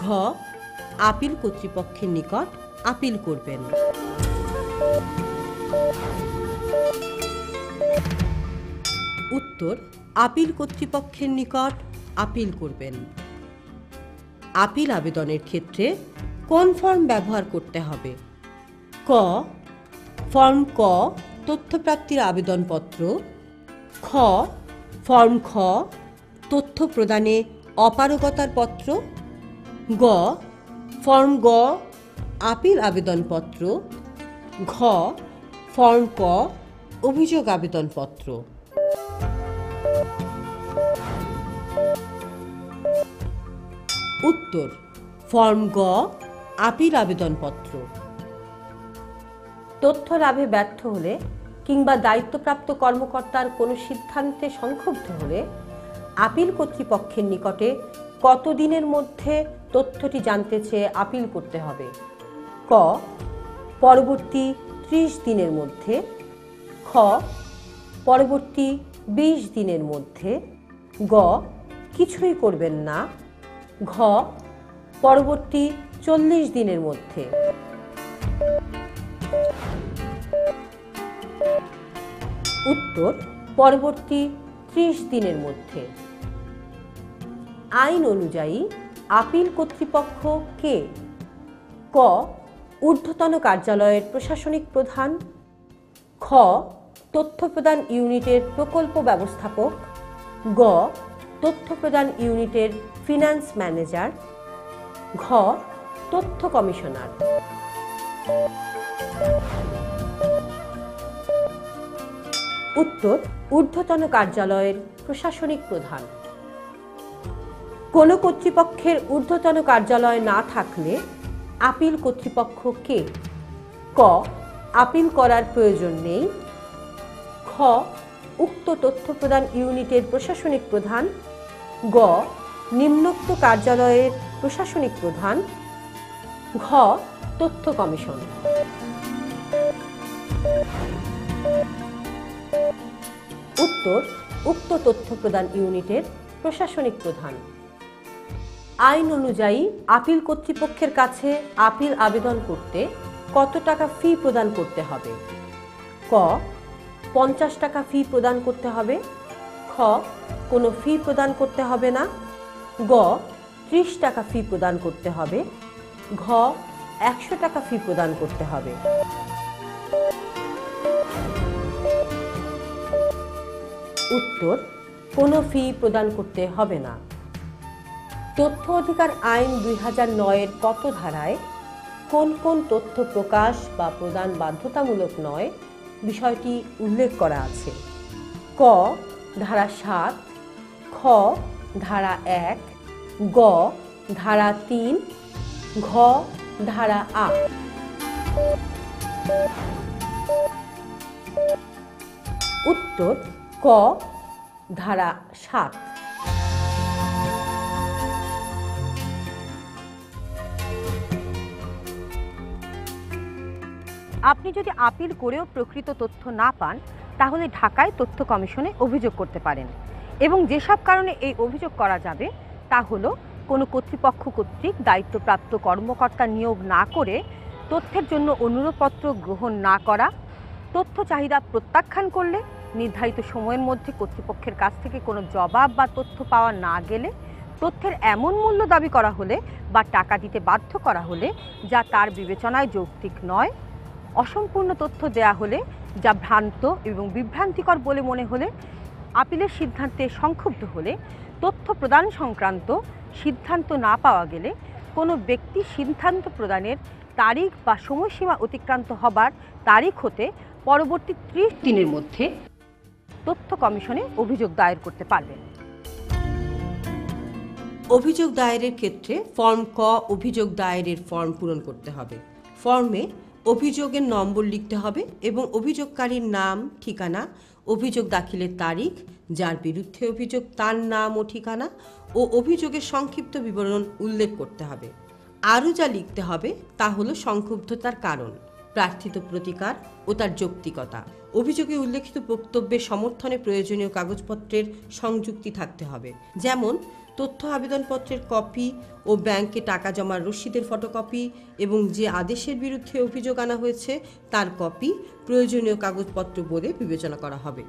ঘ. আপিল কর্তৃপক্ষের নিকট আপিল করবেন। উত্তর: আপিল কর্তৃপক্ষের নিকট আপিল করবেন। আপিল আবেদনের ক্ষেত্রে কোন ফর্ম ব্যবহার করতে হবে? ক. ফর্ম ক তথ্যপ্রাপ্তির আবেদনপত্র। খ. ফর্ম খ তথ্য প্রদানে অপারগতার পত্র। গ. ফর্ম গ আপিল আবেদনপত্র। ঘ. ফর্ম ক অভিযোগ আবেদনপত্র। উত্তর: ফর্ম গ আপিল আবেদনপত্র। তথ্য লাভে ব্যর্থ হলে কিংবা দায়িত্বপ্রাপ্ত কর্মকর্তার কোনো সিদ্ধান্তে সংক্ষুব্ধ হলে আপিল কর্তৃপক্ষের নিকটে কত দিনের মধ্যে তথ্যটি জানতে চেয়ে আপিল করতে হবে? ক. পরবর্তী 30 দিনের মধ্যে। খ. পরবর্তী 20 দিনের মধ্যে। গ. কিছুই করবেন না। ঘ. পরবর্তী 40 দিনের মধ্যে। উত্তর: পরবর্তী 30 দিনের মধ্যে। আইন অনুযায়ী আপিল কর্তৃপক্ষ কে? ক. ঊর্ধ্বতন কার্যালয়ের প্রশাসনিক প্রধান। খ. তথ্য প্রদান ইউনিটের প্রকল্প ব্যবস্থাপক। গ. তথ্য প্রদান ইউনিটের ফিন্যান্স ম্যানেজার। ঘ. তথ্য কমিশনার। উত্তর: ঊর্ধ্বতন কার্যালয়ের প্রশাসনিক প্রধান। কোনো কর্তৃপক্ষের ঊর্ধ্বতন কার্যালয় না থাকলে আপিল কর্তৃপক্ষ কে? ক. আপিল করার প্রয়োজন নেই। খ উক্ত তথ্য প্রদান ইউনিটের প্রশাসনিক প্রধান, গ নিম্নোক্ত কার্যালয়ের প্রশাসনিক প্রধান, ঘ তথ্য কমিশন। উত্তর উক্ত তথ্য প্রদান ইউনিটের প্রশাসনিক প্রধান। আইন অনুযায়ী আপিল কর্তৃপক্ষের কাছে আপিল আবেদন করতে কত টাকা ফি প্রদান করতে হবে? ক 50 টাকা ফি প্রদান করতে হবে, খ কোনো ফি প্রদান করতে হবে না, গ 30 টাকা ফি প্রদান করতে হবে, ঘ 100 টাকা ফি প্রদান করতে হবে। উত্তর কোনো ফি প্রদান করতে হবে না। তথ্য অধিকার আইন 2009-এর কত ধারায় কোন কোন তথ্য প্রকাশ বা প্রদান বাধ্যতামূলক নয় বিষয়টি উল্লেখ করা আছে? ক ধারা 7, খ ধারা 1, গ ধারা 3, ঘ ধারা 8। উত্তর ক ধারা 7। আপনি যদি আপিল করেও প্রকৃত তথ্য না পান তাহলে ঢাকায় তথ্য কমিশনে অভিযোগ করতে পারেন এবং যেসব কারণে এই অভিযোগ করা যাবে তা হলো কোনো কর্তৃপক্ষ কর্তৃক দায়িত্বপ্রাপ্ত কর্মকর্তা নিয়োগ না করে তথ্যের জন্য অনুরোধপত্র গ্রহণ না করা, তথ্য চাহিদা প্রত্যাখ্যান করলে, নির্ধারিত সময়ের মধ্যে কর্তৃপক্ষের কাছ থেকে কোনো জবাব বা তথ্য পাওয়া না গেলে, তথ্যের এমন মূল্য দাবি করা হলে বা টাকা দিতে বাধ্য করা হলে যা তার বিবেচনায় যৌক্তিক নয়, অসম্পূর্ণ তথ্য দেয়া হলে যা ভ্রান্ত এবং বিভ্রান্তিকর বলে মনে হলে, আপিলের সিদ্ধান্তে সংক্ষুব্ধ হলে, তথ্য প্রদান সংক্রান্ত সিদ্ধান্ত না পাওয়া গেলে, কোনো ব্যক্তি সিদ্ধান্ত প্রদানের তারিখ বা সময়সীমা অতিক্রান্ত হবার তারিখ হতে পরবর্তী 30 দিনের মধ্যে তথ্য কমিশনে অভিযোগ দায়ের করতে পারবেন। অভিযোগ দায়েরের ক্ষেত্রে ফর্ম ক অভিযোগ দায়েরের ফর্ম পূরণ করতে হবে। ফর্মে অভিযোগের নম্বর লিখতে হবে এবং অভিযোগকারীর নাম, ঠিকানা, অভিযোগ দাখিলের তারিখ, যার বিরুদ্ধে অভিযোগ তার নাম ও ঠিকানা ও অভিযোগের সংক্ষিপ্ত বিবরণ উল্লেখ করতে হবে। আরও যা লিখতে হবে তা হলো সংক্ষুব্ধতার কারণ, প্রার্থিত প্রতিকার ও তার যৌক্তিকতা। অভিযোগে উল্লেখিত বক্তব্যের সমর্থনে প্রয়োজনীয় কাগজপত্রের সংযুক্তি থাকতে হবে, যেমন তথ্য আবেদনপত্রের কপি ও ব্যাংকে টাকা জমার রসিদের ফটোকপি এবং যে আদেশের বিরুদ্ধে অভিযোগ আনা হয়েছে তার কপি প্রয়োজনীয় কাগজপত্র বলে বিবেচনা করা হবে।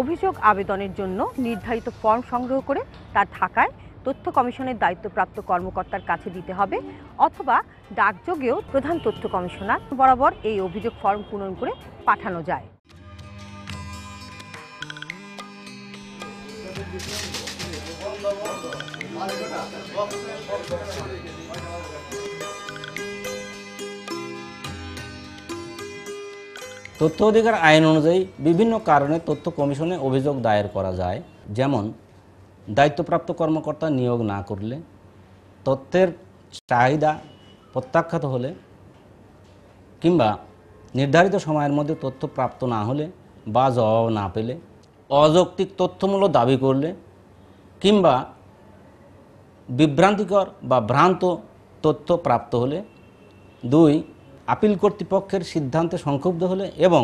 অভিযোগ আবেদনের জন্য নির্ধারিত ফর্ম সংগ্রহ করে তা ঢাকায় তথ্য কমিশনের দায়িত্বপ্রাপ্ত কর্মকর্তার কাছে দিতে হবে অথবা ডাকযোগেও প্রধান তথ্য কমিশনার বরাবর এই অভিযোগ ফর্ম পূরণ করে পাঠানো যায়। তথ্য অধিকার আইন অনুযায়ী বিভিন্ন কারণে তথ্য কমিশনে অভিযোগ দায়ের করা যায়, যেমন দায়িত্বপ্রাপ্ত কর্মকর্তা নিয়োগ না করলে, তথ্যের চাহিদা প্রত্যাখ্যাত হলে, কিংবা নির্ধারিত সময়ের মধ্যে তথ্য প্রাপ্ত না হলে বা জবাব না পেলে, অযৌক্তিক তথ্যমূলক দাবি করলে, কিংবা বিভ্রান্তিকর বা ভ্রান্ত তথ্য প্রাপ্ত হলে, 2 আপিল কর্তৃপক্ষের সিদ্ধান্তে সংক্ষুব্ধ হলে এবং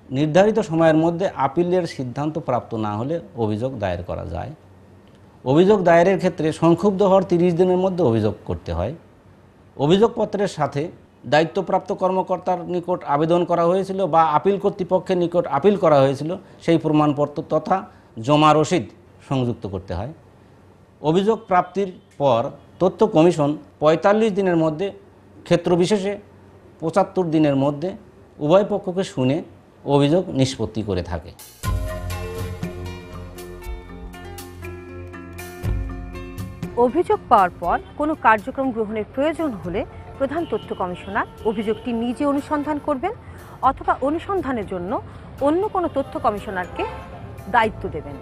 নির্ধারিত সময়ের মধ্যে আপিলের সিদ্ধান্ত প্রাপ্ত না হলে অভিযোগ দায়ের করা যায়। অভিযোগ দায়েরের ক্ষেত্রে সংক্ষুব্ধ হওয়ার 30 দিনের মধ্যে অভিযোগ করতে হয়। অভিযোগপত্রের সাথে দায়িত্বপ্রাপ্ত কর্মকর্তার নিকট আবেদন করা হয়েছিল বা আপিল কর্তৃপক্ষের নিকট আপিল করা হয়েছিল সেই প্রমাণপত্র তথা জমা রসিদ সংযুক্ত করতে হয়। অভিযোগ প্রাপ্তির পর তথ্য কমিশন 45 দিনের মধ্যে, ক্ষেত্রবিশেষে 75 দিনের মধ্যে উভয় পক্ষকে শুনে অভিযোগ নিষ্পত্তি করে থাকে। অভিযোগ পাওয়ার পর কোনো কার্যক্রম গ্রহণের প্রয়োজন হলে প্রধান তথ্য কমিশনার অভিযোগটি নিজে অনুসন্ধান করবেন অথবা অনুসন্ধানের জন্য অন্য কোনো তথ্য কমিশনারকে দায়িত্ব দেবেন।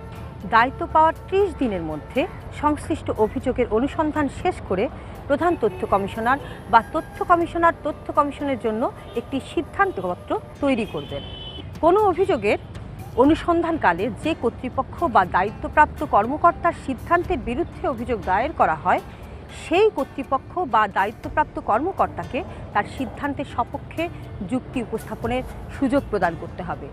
দায়িত্ব পাওয়ার 30 দিনের মধ্যে সংশ্লিষ্ট অভিযোগের অনুসন্ধান শেষ করে প্রধান তথ্য কমিশনার বা তথ্য কমিশনার তথ্য কমিশনের জন্য একটি সিদ্ধান্তপত্র তৈরি করবেন। কোনো অভিযোগের অনুসন্ধানকালে যে কর্তৃপক্ষ বা দায়িত্বপ্রাপ্ত কর্মকর্তার সিদ্ধান্তের বিরুদ্ধে অভিযোগ দায়ের করা হয়, সেই কর্তৃপক্ষ বা দায়িত্বপ্রাপ্ত কর্মকর্তাকে তার সিদ্ধান্তের সপক্ষে যুক্তি উপস্থাপনের সুযোগ প্রদান করতে হবে।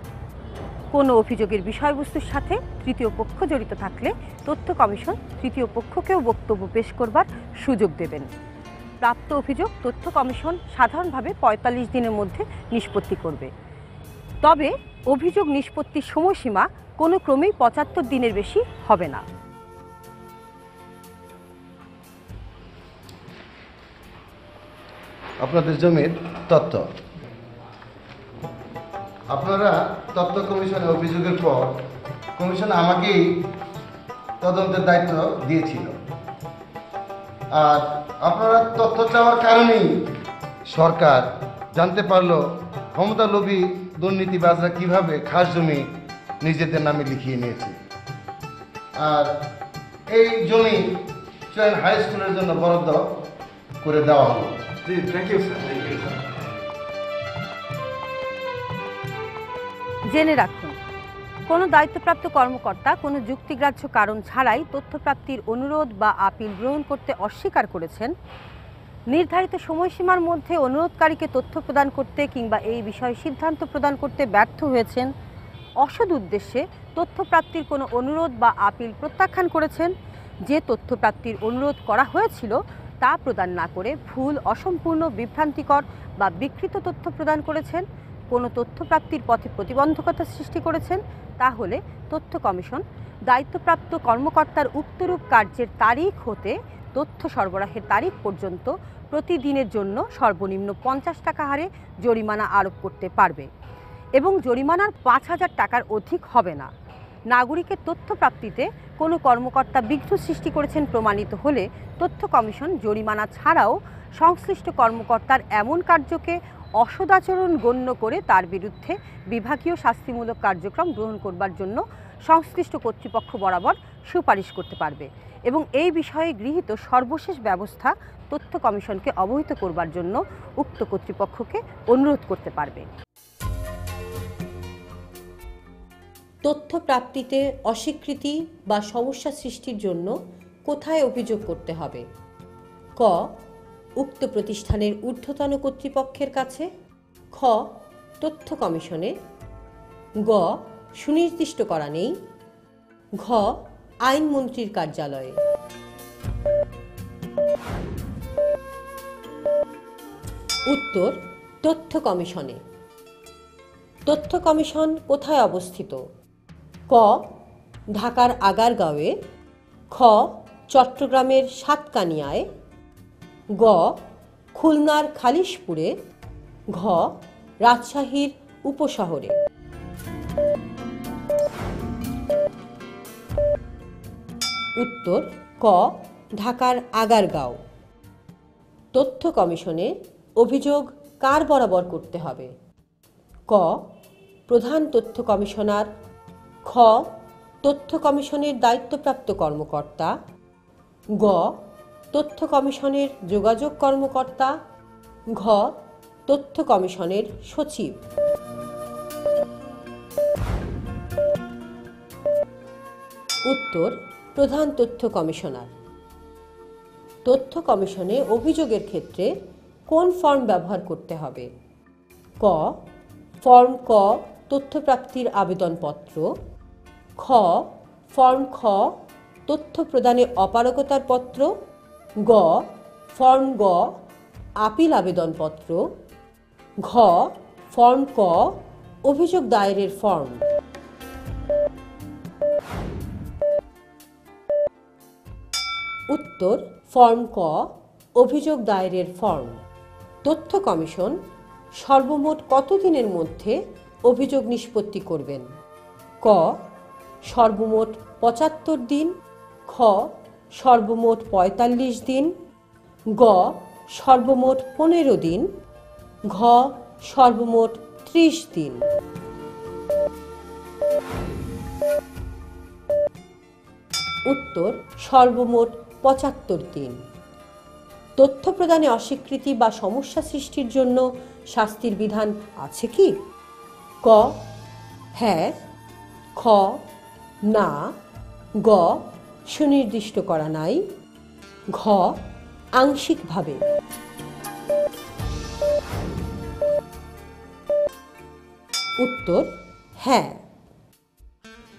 কোনো অভিযোগের বিষয়বস্তুর সাথে তৃতীয় পক্ষ জড়িত থাকলে তথ্য কমিশন তৃতীয় পক্ষকেও বক্তব্য পেশ করবার সুযোগ দেবেন। প্রাপ্ত অভিযোগ তথ্য কমিশন সাধারণভাবে ৪৫ দিনের মধ্যে নিষ্পত্তি করবে। তবে অভিযোগ নিষ্পত্তির সময়সীমা কোনো ক্রমেই ৭৫ দিনের বেশি হবে না। আপনাদের জমির তথ্য আপনারা তথ্য কমিশনে অভিযোগের পর কমিশন আমাকেই তদন্তের দায়িত্ব দিয়েছিল। আর আপনারা তথ্য চাওয়ার কারণেই সরকার জানতে পারলো ক্ষমতালোভী দুর্নীতিবাজরা কিভাবে খাস জমি নিজেদের নামে লিখিয়ে নিয়েছে। আর এই জমি চয়ন হাই স্কুলের জন্য বরাদ্দ করে দেওয়া হলো। জি, thank you sir, thank you sir. জেনে রাখুন, কোনো দায়িত্বপ্রাপ্ত কর্মকর্তা কোনো যুক্তিগ্রাহ্য কারণ ছাড়াই তথ্যপ্রাপ্তির অনুরোধ বা আপিল গ্রহণ করতে অস্বীকার করেছেন, নির্ধারিত সময়সীমার মধ্যে অনুরোধকারীকে তথ্য প্রদান করতে কিংবা এই বিষয়ে সিদ্ধান্ত প্রদান করতে ব্যর্থ হয়েছেন, অসৎ উদ্দেশ্যে তথ্যপ্রাপ্তির কোনো অনুরোধ বা আপিল প্রত্যাখ্যান করেছেন, যে তথ্যপ্রাপ্তির অনুরোধ করা হয়েছিল তা প্রদান না করে ভুল, অসম্পূর্ণ, বিভ্রান্তিকর বা বিকৃত তথ্য প্রদান করেছেন, কোনো তথ্যপ্রাপ্তির পথে প্রতিবন্ধকতা সৃষ্টি করেছেন, তাহলে তথ্য কমিশন দায়িত্বপ্রাপ্ত কর্মকর্তার উক্তরূপ কার্যের তারিখ হতে তথ্য সরবরাহের তারিখ পর্যন্ত প্রতিদিনের জন্য সর্বনিম্ন ৫০ টাকা হারে জরিমানা আরোপ করতে পারবে এবং জরিমানার ৫,০০০ টাকার অধিক হবে না। নাগরিকের তথ্য প্রাপ্তিতে কোনো কর্মকর্তা বিঘ্ন সৃষ্টি করেছেন প্রমাণিত হলে তথ্য কমিশন জরিমানা ছাড়াও সংশ্লিষ্ট কর্মকর্তার এমন কার্যকে অসদাচরণ গণ্য করে তার বিরুদ্ধে বিভাগীয় শাস্তিমূলক কার্যক্রম গ্রহণ করবার জন্য সংশ্লিষ্ট কর্তৃপক্ষ বরাবর সুপারিশ করতে পারবে এবং এই বিষয়ে গৃহীত সর্বশেষ ব্যবস্থা তথ্য কমিশনকে অবহিত করবার জন্য উক্ত কর্তৃপক্ষকে অনুরোধ করতে পারবে। তথ্য প্রাপ্তিতে অস্বীকৃতি বা সমস্যা সৃষ্টির জন্য কোথায় অভিযোগ করতে হবে? ক. উক্ত প্রতিষ্ঠানের ঊর্ধ্বতন কর্তৃপক্ষের কাছে, খ. তথ্য কমিশনে, গ. সুনির্দিষ্ট করা নেই, ঘ. আইনমন্ত্রীর কার্যালয়ে। উত্তর: তথ্য কমিশনে। তথ্য কমিশন কোথায় অবস্থিত? ক. ঢাকার আগারগাঁওয়ে, খ. চট্টগ্রামের সাতকানিয়ায়, গ. খুলনার খালিশপুরে, ঘ. রাজশাহীর উপশহরে। উত্তর: ক. ঢাকার আগারগাঁও। তথ্য কমিশনে অভিযোগ কার বরাবর করতে হবে? ক. প্রধান তথ্য কমিশনার, খ. তথ্য কমিশনের দায়িত্বপ্রাপ্ত কর্মকর্তা, গ. তথ্য কমিশনের যোগাযোগ কর্মকর্তা, ঘ. তথ্য কমিশনের সচিব। উত্তর: প্রধান তথ্য কমিশনার। তথ্য কমিশনে অভিযোগের ক্ষেত্রে কোন ফর্ম ব্যবহার করতে হবে? ক. ফর্ম ক তথ্যপ্রাপ্তির আবেদনপত্র, খ. ফর্ম খ তথ্য প্রদানে অপারগতার পত্র, গ. ফর্ম গ আপিল আবেদনপত্র, ঘ. ফর্ম ক অভিযোগ দায়েরের ফর্ম। উত্তর: ফর্ম ক অভিযোগ দায়েরের ফর্ম। তথ্য কমিশন সর্বমোট কতদিনের মধ্যে অভিযোগ নিষ্পত্তি করবেন? ক. সর্বমোট ৭৫ দিন, খ. সর্বমোট ৪৫ দিন, গ. সর্বমোট ১৫ দিন, ঘ. সর্বমোট ৩০ দিন। উত্তর: সর্বমোট ৭৫ দিন। তথ্য প্রদানে অস্বীকৃতি বা সমস্যা সৃষ্টির জন্য শাস্তির বিধান আছে কি? ক হ্যাঁ, খ না, গ সুনির্দিষ্ট করা নাই, ঘ আংশিকভাবে। উত্তর হ্যাঁ।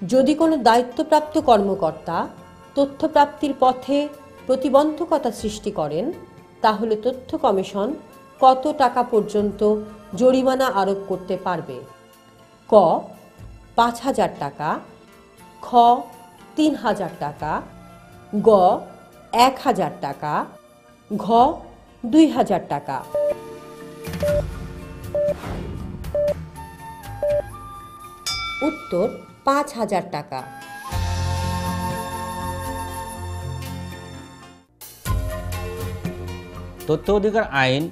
যদি কোনো দায়িত্বপ্রাপ্ত কর্মকর্তা তথ্য প্রাপ্তির পথে প্রতিবন্ধকতা সৃষ্টি করেন, তাহলে তথ্য কমিশন কত টাকা পর্যন্ত জরিমানা আরোপ করতে পারবে? ক ৫,০০০ টাকা, খ ৩,০০০ টাকা, গ ১,০০০ টাকা, ঘ ২,০০০ টাকা। উত্তর ৫,০০০ টাকা। তথ্য অধিকার আইন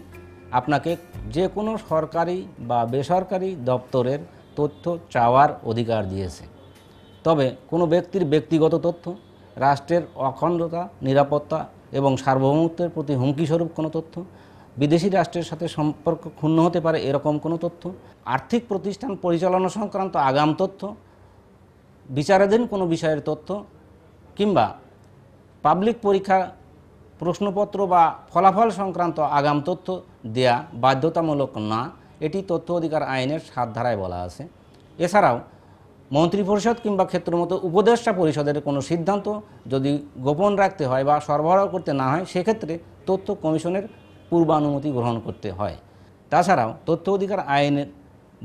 আপনাকে যে কোনো সরকারি বা বেসরকারি দপ্তরের তথ্য চাওয়ার অধিকার দিয়েছে। তবে কোনো ব্যক্তির ব্যক্তিগত তথ্য, রাষ্ট্রের অখণ্ডতা, নিরাপত্তা এবং সার্বভৌমত্বের প্রতি হুমকিস্বরূপ কোনো তথ্য, বিদেশি রাষ্ট্রের সাথে সম্পর্ক ক্ষুণ্ণ হতে পারে এরকম কোনো তথ্য, আর্থিক প্রতিষ্ঠান পরিচালনা সংক্রান্ত আগাম তথ্য, বিচারাধীন কোনো বিষয়ের তথ্য কিংবা পাবলিক পরীক্ষা প্রশ্নপত্র বা ফলাফল সংক্রান্ত আগাম তথ্য দেয়া বাধ্যতামূলক না, এটি তথ্য অধিকার আইনের ৭ ধারায় বলা আছে। এছাড়াও মন্ত্রিপরিষদ কিংবা ক্ষেত্রমতো উপদেষ্টা পরিষদের কোনো সিদ্ধান্ত যদি গোপন রাখতে হয় বা সরবরাহ করতে না হয়, সেক্ষেত্রে তথ্য কমিশনের পূর্বানুমতি গ্রহণ করতে হয়। তাছাড়াও তথ্য অধিকার আইনের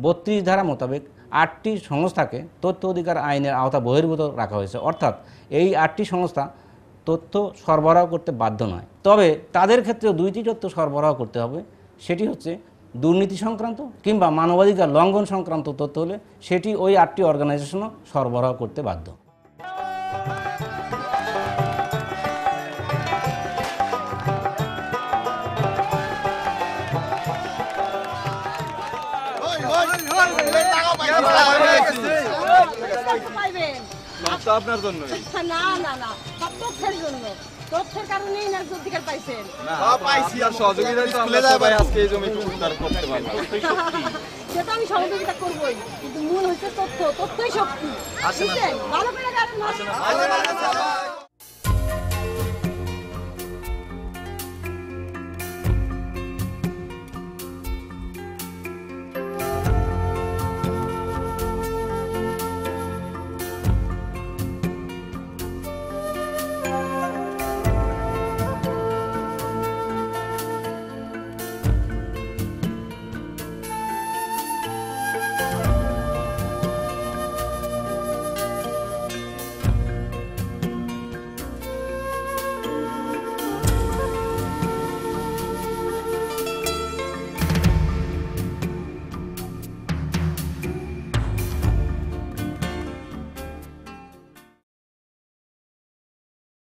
৩২ ধারা মোতাবেক ৮টি সংস্থাকে তথ্য অধিকার আইনের আওতা বহির্ভূত রাখা হয়েছে, অর্থাৎ এই ৮টি সংস্থা তথ্য সরবরাহ করতে বাধ্য নয়। তবে তাদের ক্ষেত্রে ২টি তথ্য সরবরাহ করতে হবে, সেটি হচ্ছে দুর্নীতি সংক্রান্ত কিংবা মানবাধিকার লঙ্ঘন সংক্রান্ত তথ্য হলে সেটি ওই ৮টি অর্গানাইজেশনও সরবরাহ করতে বাধ্য। আপনার জন্য না না না, সব তথ্যের জন্য, তথ্যের কারণেই না অধিকার পাইছেন। পাইছি আর সহযোগিতা স্কুলে যাই আজকে এই জমি উদ্ধার করতে পারবো। সেটা আমি সহযোগিতা করবোই, কিন্তু মূল হচ্ছে তথ্য, তথ্যই শক্তি। আসেন ভালো করে